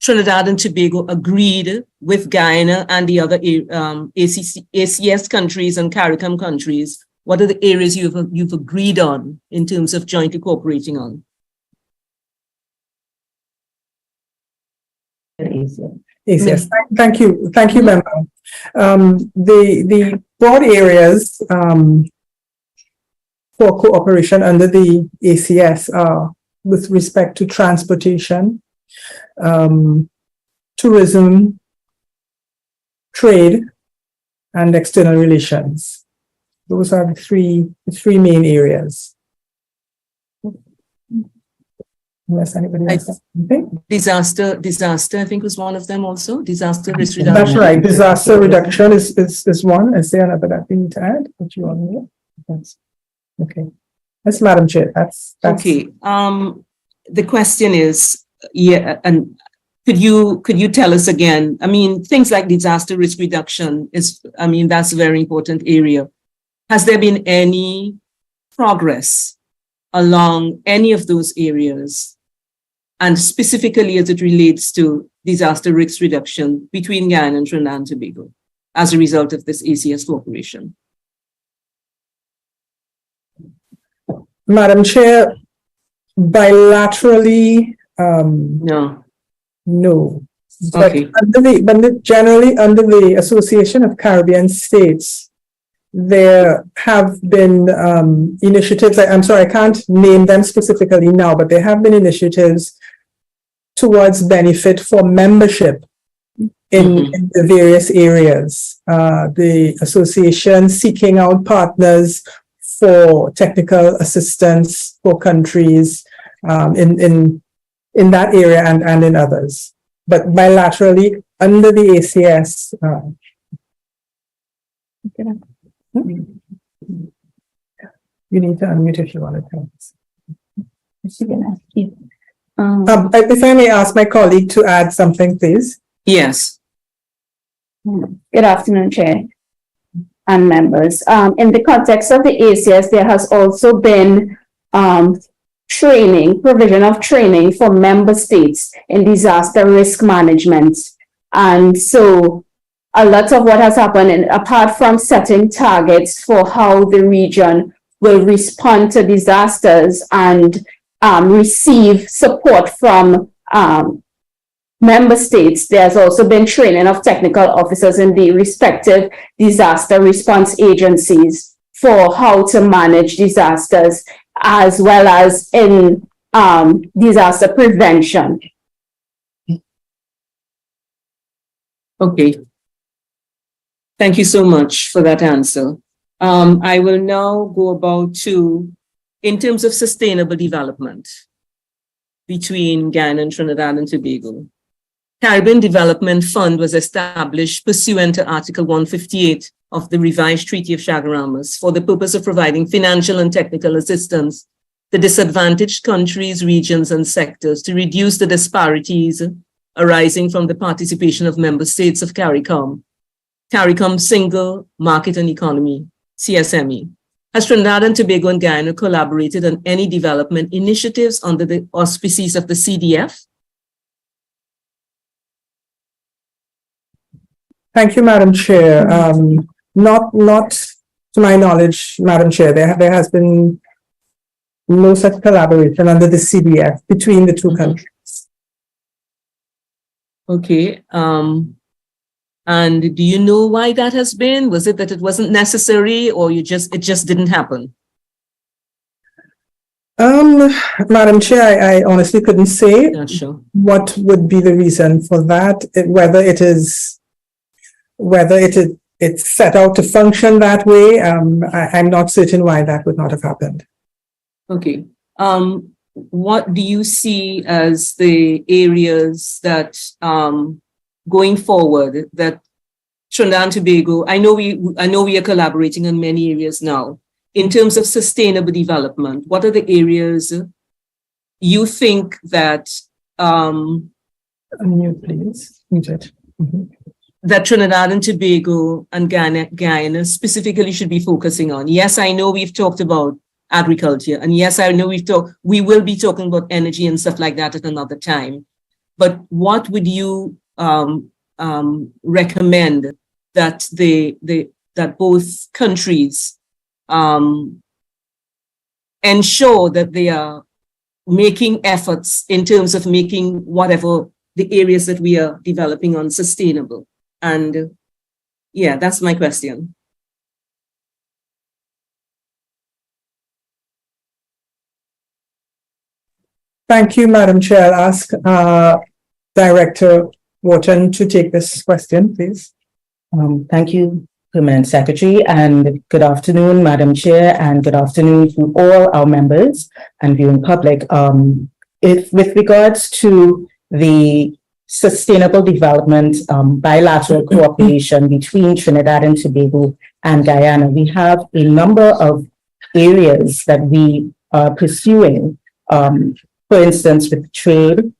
Trinidad and Tobago agreed with Guyana and the other ACS countries and CARICOM countries? What are the areas you've agreed on in terms of jointly cooperating on? ACS. Thank you, member. The broad areas for cooperation under the ACS are with respect to transportation, tourism, trade, and external relations. Those are the three main areas. Unless anybody else has anything. Disaster, I think was one of them also. Disaster risk reduction. That's right. Disaster reduction is one. Is there another that we need to add? What you want to know? Yes. Okay. That's Madam Chair. That's okay. The question is, and could you tell us again? I mean, things like disaster risk reduction that's a very important area. Has there been any progress along any of those areas? And specifically as it relates to disaster risk reduction between Guyana and Trinidad and Tobago as a result of this ACS cooperation? Madam Chair, bilaterally, no. Okay. But generally under the Association of Caribbean States, there have been initiatives. I'm sorry, I can't name them specifically now, but there have been initiatives towards benefit for membership in the various areas. The association seeking out partners for technical assistance for countries in that area and in others. But bilaterally under the ACS. You need to unmute if you want to tell us. If I may ask my colleague to add something, please. Yes. Good afternoon, Chair and members. In the context of the ACS, there has also been provision of training for member states in disaster risk management. And so a lot of what has happened, apart from setting targets for how the region will respond to disasters and receive support from member states, there's also been training of technical officers in the respective disaster response agencies for how to manage disasters, as well as in disaster prevention. Okay. Thank you so much for that answer. I will now go about to, in terms of sustainable development between Guyana and Trinidad and Tobago. Caribbean Development Fund was established pursuant to Article 158 of the revised Treaty of Chaguaramas for the purpose of providing financial and technical assistance to disadvantaged countries, regions, and sectors to reduce the disparities arising from the participation of member states of CARICOM Single Market and Economy, CSME. Has Trinidad and Tobago and Guyana collaborated on any development initiatives under the auspices of the CDF? Thank you, Madam Chair. Not to my knowledge, Madam Chair, there has been no such collaboration under the CDF between the two countries. Okay. And do you know why that has been? Was it that it wasn't necessary, or it just didn't happen? Madam Chair, I honestly couldn't say. Not sure. What would be the reason for that? Whether it's set out to function that way. I'm not certain why that would not have happened. Okay. What do you see as the areas that going forward that Trinidad and Tobago, I know we are collaborating in many areas now. In terms of sustainable development, what are the areas you think that that Trinidad and Tobago and Guyana specifically should be focusing on? Yes, I know we've talked about agriculture, and yes, I know we will be talking about energy and stuff like that at another time. But what would you recommend that that both countries ensure that they are making efforts in terms of making whatever the areas that we are developing on sustainable? And yeah, that's my question. Thank you, Madam Chair. I'll ask Director Wharton to take this question, please. Thank you, Permanent Secretary, and good afternoon, Madam Chair, and good afternoon to all our members and viewing public. With regards to the sustainable development bilateral cooperation between Trinidad and Tobago and Guyana, we have a number of areas that we are pursuing, for instance, with trade,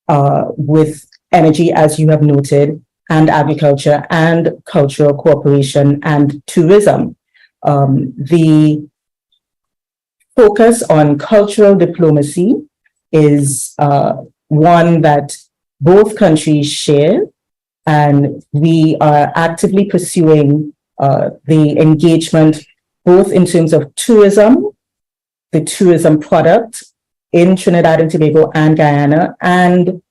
with energy, as you have noted, and agriculture and cultural cooperation and tourism. The focus on cultural diplomacy is one that both countries share, and we are actively pursuing the engagement both in terms of tourism, the tourism product in Trinidad and Tobago and Guyana, and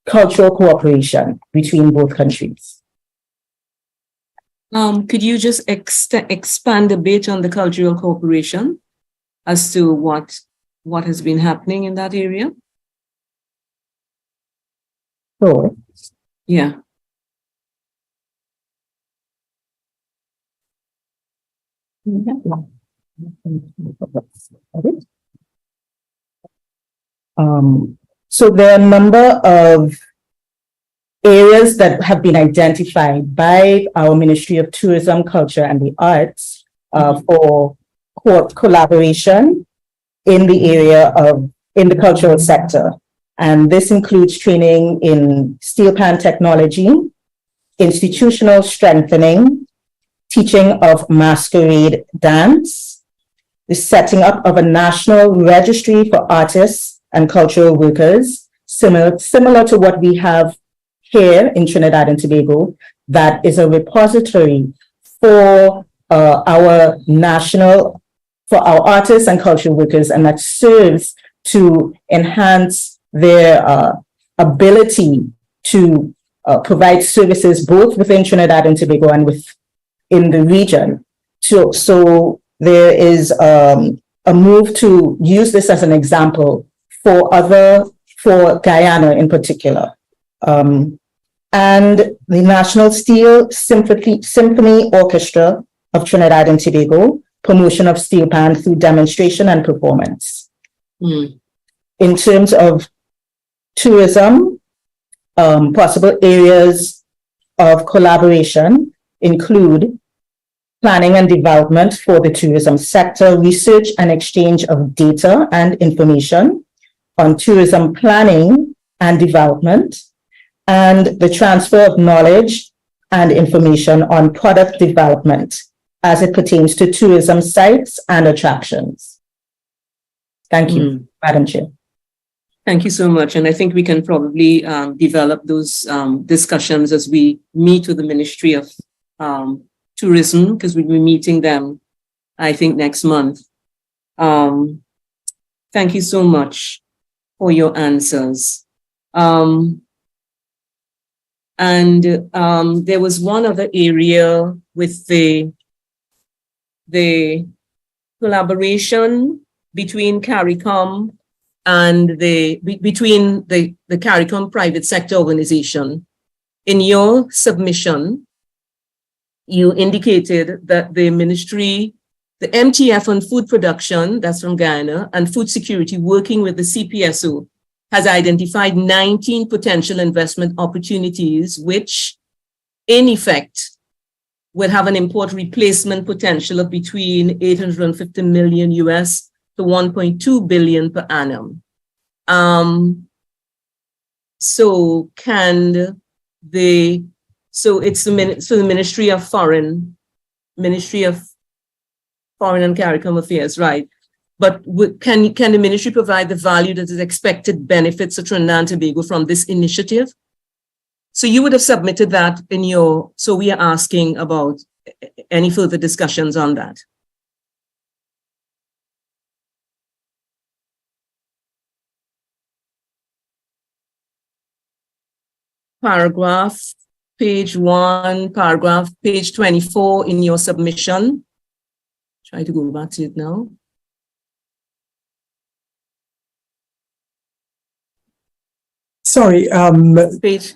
cultural cooperation between both countries. Could you just expand a bit on the cultural cooperation as to what has been happening in that area? Sure. Yeah. So there are a number of areas that have been identified by our Ministry of Tourism, Culture and the Arts for collaboration in the area of in the cultural sector. And this includes training in steel pan technology, institutional strengthening, teaching of masquerade dance, the setting up of a national registry for artists and cultural workers, similar to what we have here in Trinidad and Tobago, that is a repository for our artists and cultural workers, and that serves to enhance their ability to provide services both within Trinidad and Tobago and within the region. So there is a move to use this as an example for Guyana in particular. And the National Steel Symphony Orchestra of Trinidad and Tobago, promotion of steel pan through demonstration and performance. In terms of tourism, possible areas of collaboration include planning and development for the tourism sector, research and exchange of data and information on tourism planning and development, and the transfer of knowledge and information on product development as it pertains to tourism sites and attractions. Thank you, Madam Chair. Thank you so much. And I think we can probably develop those discussions as we meet with the Ministry of Tourism, because we'll be meeting them, I think, next month. Thank you so much for your answers. And there was one other area with the collaboration between CARICOM and between the CARICOM private sector organization. In your submission, you indicated that the ministry, the MTF on food production, that's from Guyana, and food security, working with the CPSO, has identified 19 potential investment opportunities, which in effect would have an import replacement potential of between 850 million US to 1.2 billion per annum. So it's the Ministry of Foreign and CARICOM Affairs, right? But can the ministry provide the value that is expected benefits of Trinidad and Tobago from this initiative? So you would have submitted that so we are asking about any further discussions on that. Page 24 in your submission. Try to go back to it now. Sorry, Page.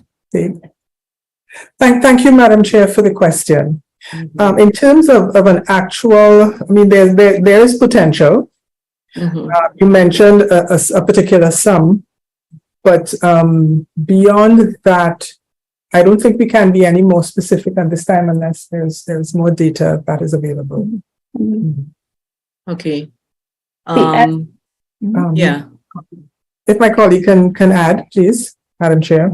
Thank you, Madam Chair, for the question. In terms of an actual, I mean, there is potential. You mentioned a particular sum, but beyond that, I don't think we can be any more specific at this time unless there's more data that is available. Okay. Yeah. If my colleague can add, please, Madam Chair.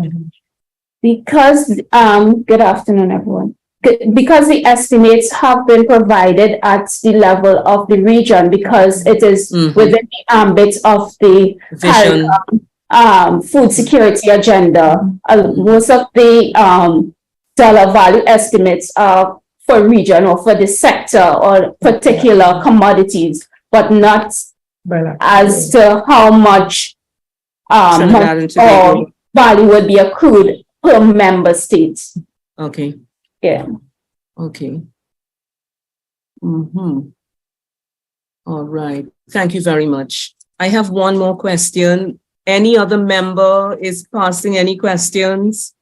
Because, good afternoon, everyone. Because the estimates have been provided at the level of the region, because it is within the ambit of the food security agenda. Most of the dollar value estimates are for region or for the sector or particular commodities, but not as to how much or value would be accrued per member state. Okay. Yeah. Okay. All right. Thank you very much. I have one more question. Any other member is passing any questions?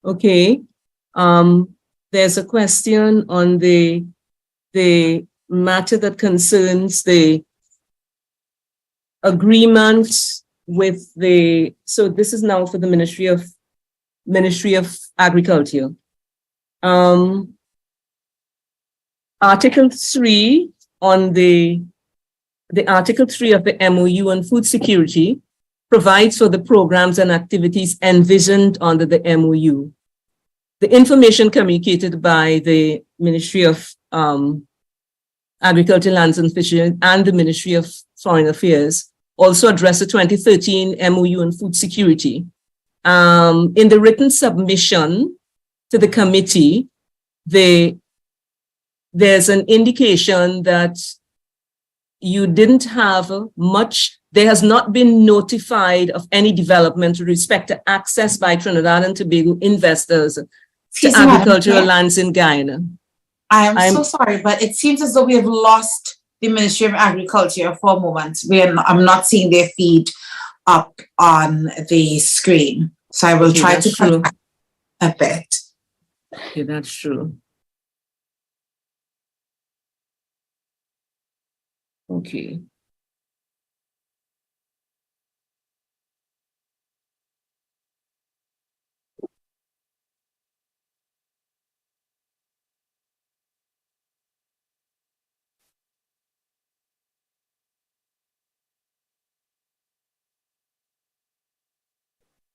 Okay. There's a question on the matter that concerns the agreement with so this is now for the Ministry of Agriculture. Article 3 on the the Article 3 of the MOU on food security provides for the programs and activities envisioned under the MOU. The information communicated by the Ministry of Agriculture, Lands and Fisheries and the Ministry of Foreign Affairs also address the 2013 MOU on food security. In the written submission to the committee, there's an indication that you didn't have much, there has not been notified of any development with respect to access by Trinidad and Tobago investors to agricultural lands in Guyana. I'm so sorry, but it seems as though we have lost the Ministry of Agriculture for a moment. I'm not seeing their feed up on the screen. So I will try to come back a bit. Okay, that's true. Okay.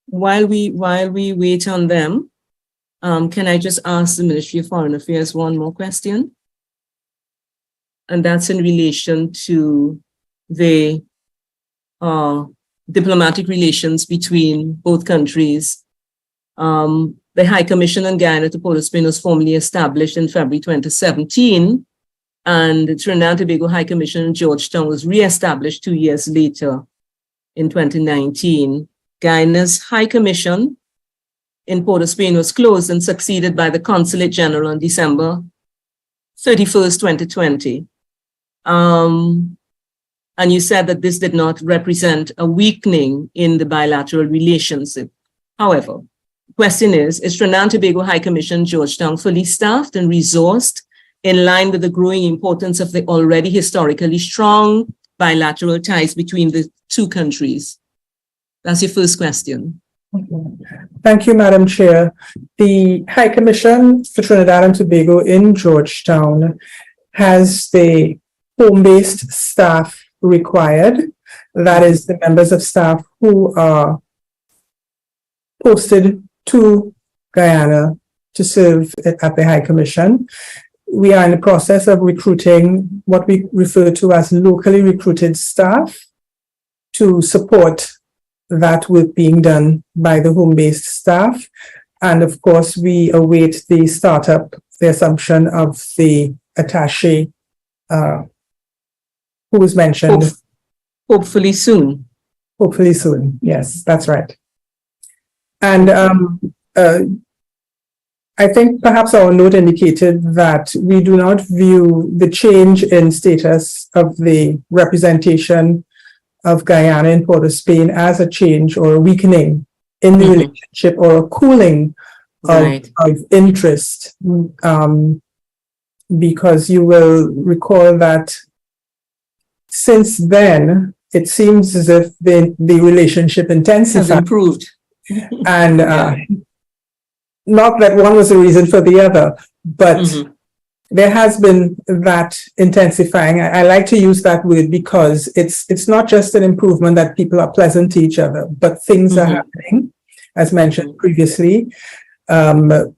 While we wait on them, can I just ask the Ministry of Foreign Affairs one more question? And that's in relation to the diplomatic relations between both countries. The High Commission in Guyana to Port of Spain was formally established in February 2017, and the Trinidad and Tobago High Commission in Georgetown was re-established 2 years later in 2019. Guyana's High Commission in Port of Spain was closed and succeeded by the Consulate General on December 31st, 2020. And you said that this did not represent a weakening in the bilateral relationship. However, the question is Trinidad and Tobago High Commission Georgetown fully staffed and resourced in line with the growing importance of the already historically strong bilateral ties between the two countries? That's your first question. Thank you, Madam Chair. The High Commission for Trinidad and Tobago in Georgetown has the home-based staff required. That is the members of staff who are posted to Guyana to serve at the High Commission. We are in the process of recruiting what we refer to as locally recruited staff to support that work being done by the home-based staff. And of course, we await the startup, the assumption of the attaché who was mentioned. Hopefully soon. Hopefully soon, yes, that's right. And I think perhaps our note indicated that we do not view the change in status of the representation of Guyana in Port of Spain as a change or a weakening in the relationship or a cooling of interest, because you will recall that since then, it seems as if the relationship intensified. Has improved. And not that one was a reason for the other, but there has been that intensifying. I like to use that word because it's not just an improvement that people are pleasant to each other, but things are happening, as mentioned previously. The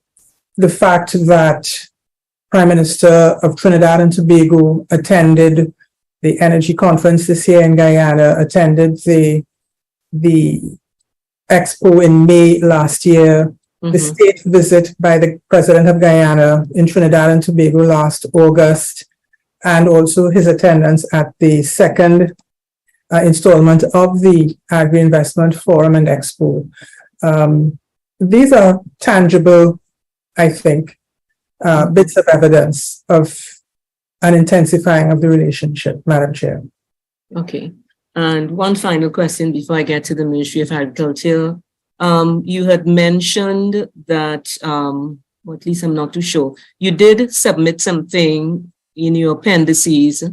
fact that Prime Minister of Trinidad and Tobago attended the energy conference this year in Guyana, attended the expo in May last year, the state visit by the President of Guyana in Trinidad and Tobago last August, and also his attendance at the second installment of the Agri-Investment Forum and Expo. These are tangible, I think, bits of evidence of an intensifying of the relationship, Madam Chair. Okay. And one final question before I get to the Ministry of Agriculture. You had mentioned that, or at least I'm not too sure, you did submit something in your appendices,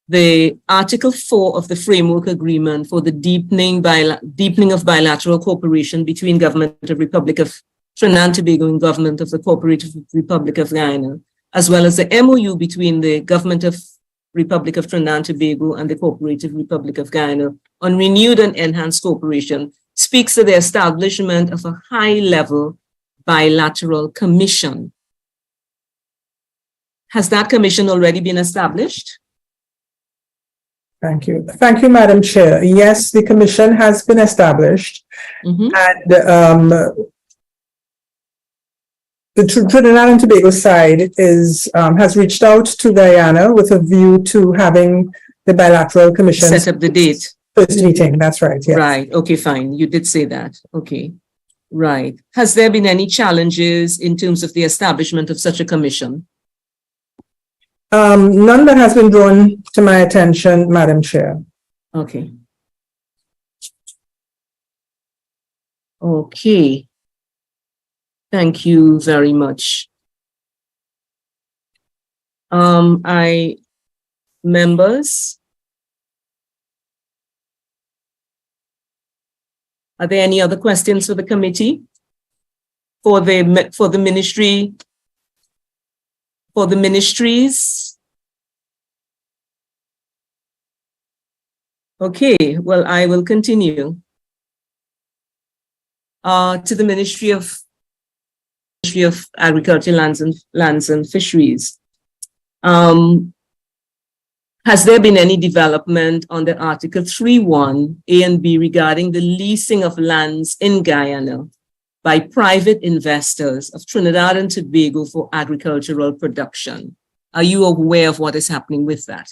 the Article 4 of the Framework Agreement for the deepening of bilateral cooperation between Government of the Republic of Trinidad and Tobago and Government of the Cooperative Republic of Guyana, as well as the MOU between the Government of Republic of Trinidad and Tobago and the Cooperative Republic of Guyana on renewed and enhanced cooperation speaks to the establishment of a high-level bilateral commission. Has that commission already been established? Thank you. Thank you, Madam Chair. Yes, the commission has been established. And the Trinidad and Tobago side has reached out to Guyana with a view to having the bilateral commission set up the date. First meeting, that's right. Yes. Right. Okay, fine. You did say that. Okay. Right. Has there been any challenges in terms of the establishment of such a commission? None that has been drawn to my attention, Madam Chair. Okay. Okay. Thank you very much. Members, are there any other questions for the committee? For the ministry? For the ministries? Okay, well, I will continue. To the Ministry of Agriculture, Lands and Fisheries. Has there been any development on the Article 3.1 A and B regarding the leasing of lands in Guyana by private investors of Trinidad and Tobago for agricultural production? Are you aware of what is happening with that?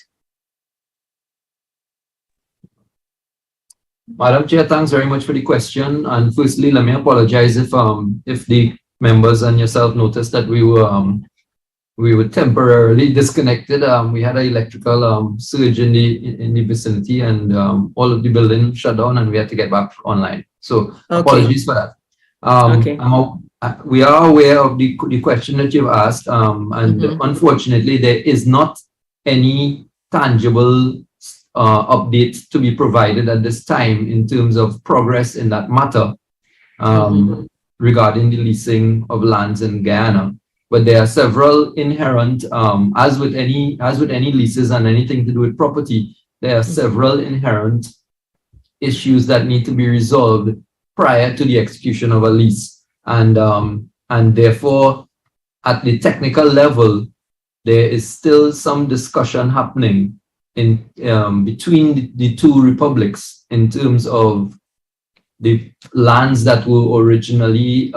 Madam Chair, thanks very much for the question. And firstly, let me apologize if the members and yourself noticed that we were temporarily disconnected. We had an electrical surge in the vicinity, and all of the building shut down, and we had to get back online. So apologies for that. We are aware of the question that you've asked, and unfortunately, there is not any tangible update to be provided at this time in terms of progress in that matter regarding the leasing of lands in Guyana. But there are several inherent, as with any leases and anything to do with property, there are several inherent issues that need to be resolved prior to the execution of a lease. And therefore, at the technical level, there is still some discussion happening in between the two republics in terms of the lands that were originally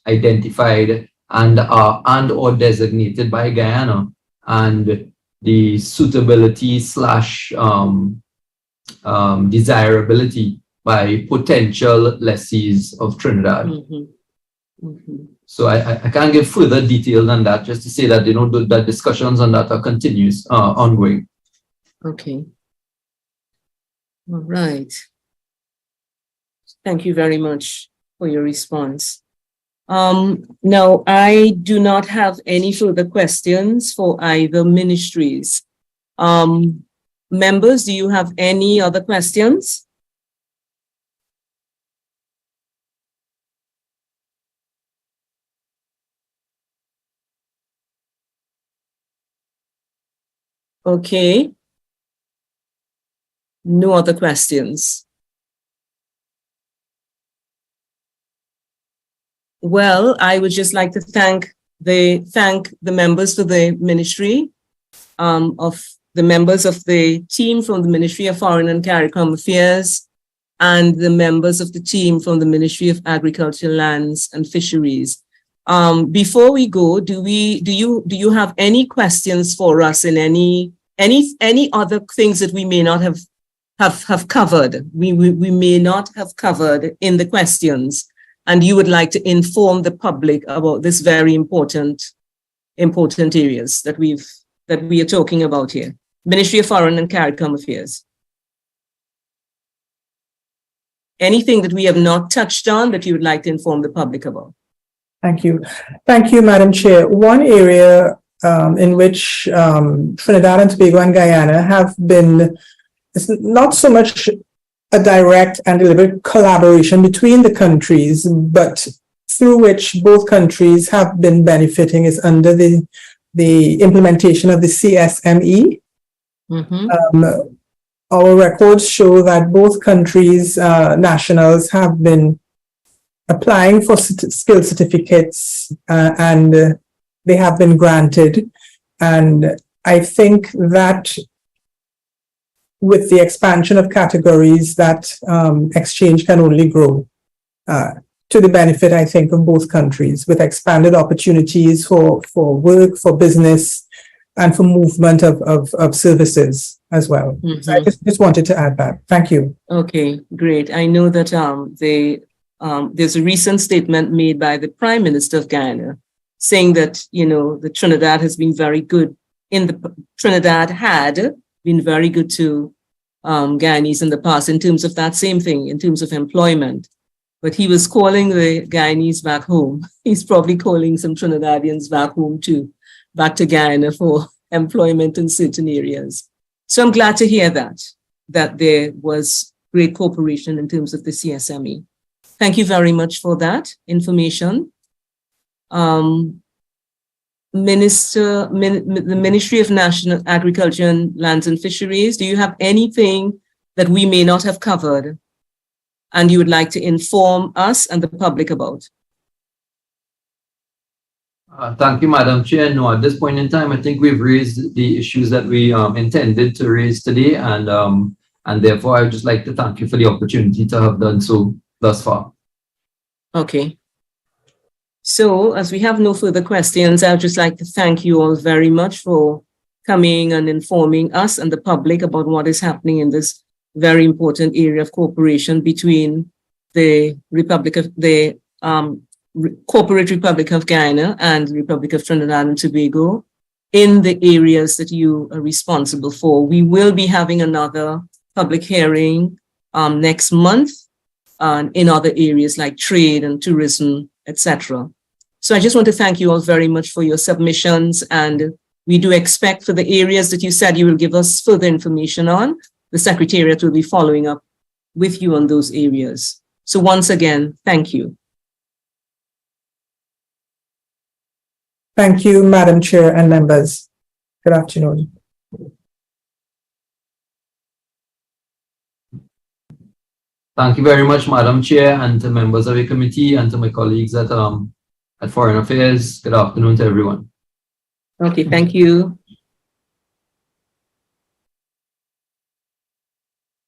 identified and or designated by Guyana, and the suitability / desirability by potential lessees of Trinidad. So I can't give further detail than that, just to say that that discussions on that are continuous, ongoing. Okay. All right. Thank you very much for your response. Now, I do not have any further questions for either ministries. Members, do you have any other questions? Okay. No other questions. Well, I would just like to thank the members for the ministry, of the members of the team from the Ministry of Foreign and CARICOM Affairs, and the members of the team from the Ministry of Agriculture, Lands and Fisheries. Before we go, do you have any questions for us in any other things that we may not have covered? We may not have covered in the questions, and you would like to inform the public about this very important areas that we are talking about here. Ministry of Foreign and CARICOM Affairs. Anything that we have not touched on that you would like to inform the public about? Thank you. Thank you, Madam Chair. One area in which Trinidad and Tobago and Guyana have been, it's not so much a direct and deliberate collaboration between the countries, but through which both countries have been benefiting is under the implementation of the CSME, Our records show that both countries' nationals have been applying for skill certificates and they have been granted. And I think that with the expansion of categories, that exchange can only grow to the benefit, I think, of both countries, with expanded opportunities for work, for business, and for movement of services as well. So I just wanted to add that. Thank you. Okay, great. I know that there's a recent statement made by the Prime Minister of Guyana saying that, the Trinidad has been very good Trinidad had been very good to Guyanese in the past in terms of that same thing, in terms of employment. But he was calling the Guyanese back home. He's probably calling some Trinidadians back home too, back to Guyana for employment in certain areas. So I'm glad to hear that there was great cooperation in terms of the CSME. Thank you very much for that information. The Ministry of National Agriculture and Lands and Fisheries, do you have anything that we may not have covered and you would like to inform us and the public about? Thank you, Madam Chair. No, at this point in time, I think we've raised the issues that we intended to raise today, and therefore I would just like to thank you for the opportunity to have done so thus far. Okay. So as we have no further questions, I would just like to thank you all very much for coming and informing us and the public about what is happening in this very important area of cooperation between the Cooperative Republic of Guyana and the Republic of Trinidad and Tobago in the areas that you are responsible for. We will be having another public hearing next month in other areas like trade and tourism, etc. So I just want to thank you all very much for your submissions, and we do expect for the areas that you said you will give us further information on, the Secretariat will be following up with you on those areas. So once again, thank you. Thank you, Madam Chair and members. Good afternoon. Thank you very much, Madam Chair, and to members of the committee and to my colleagues at Foreign Affairs. Good afternoon to everyone. Okay, thank you.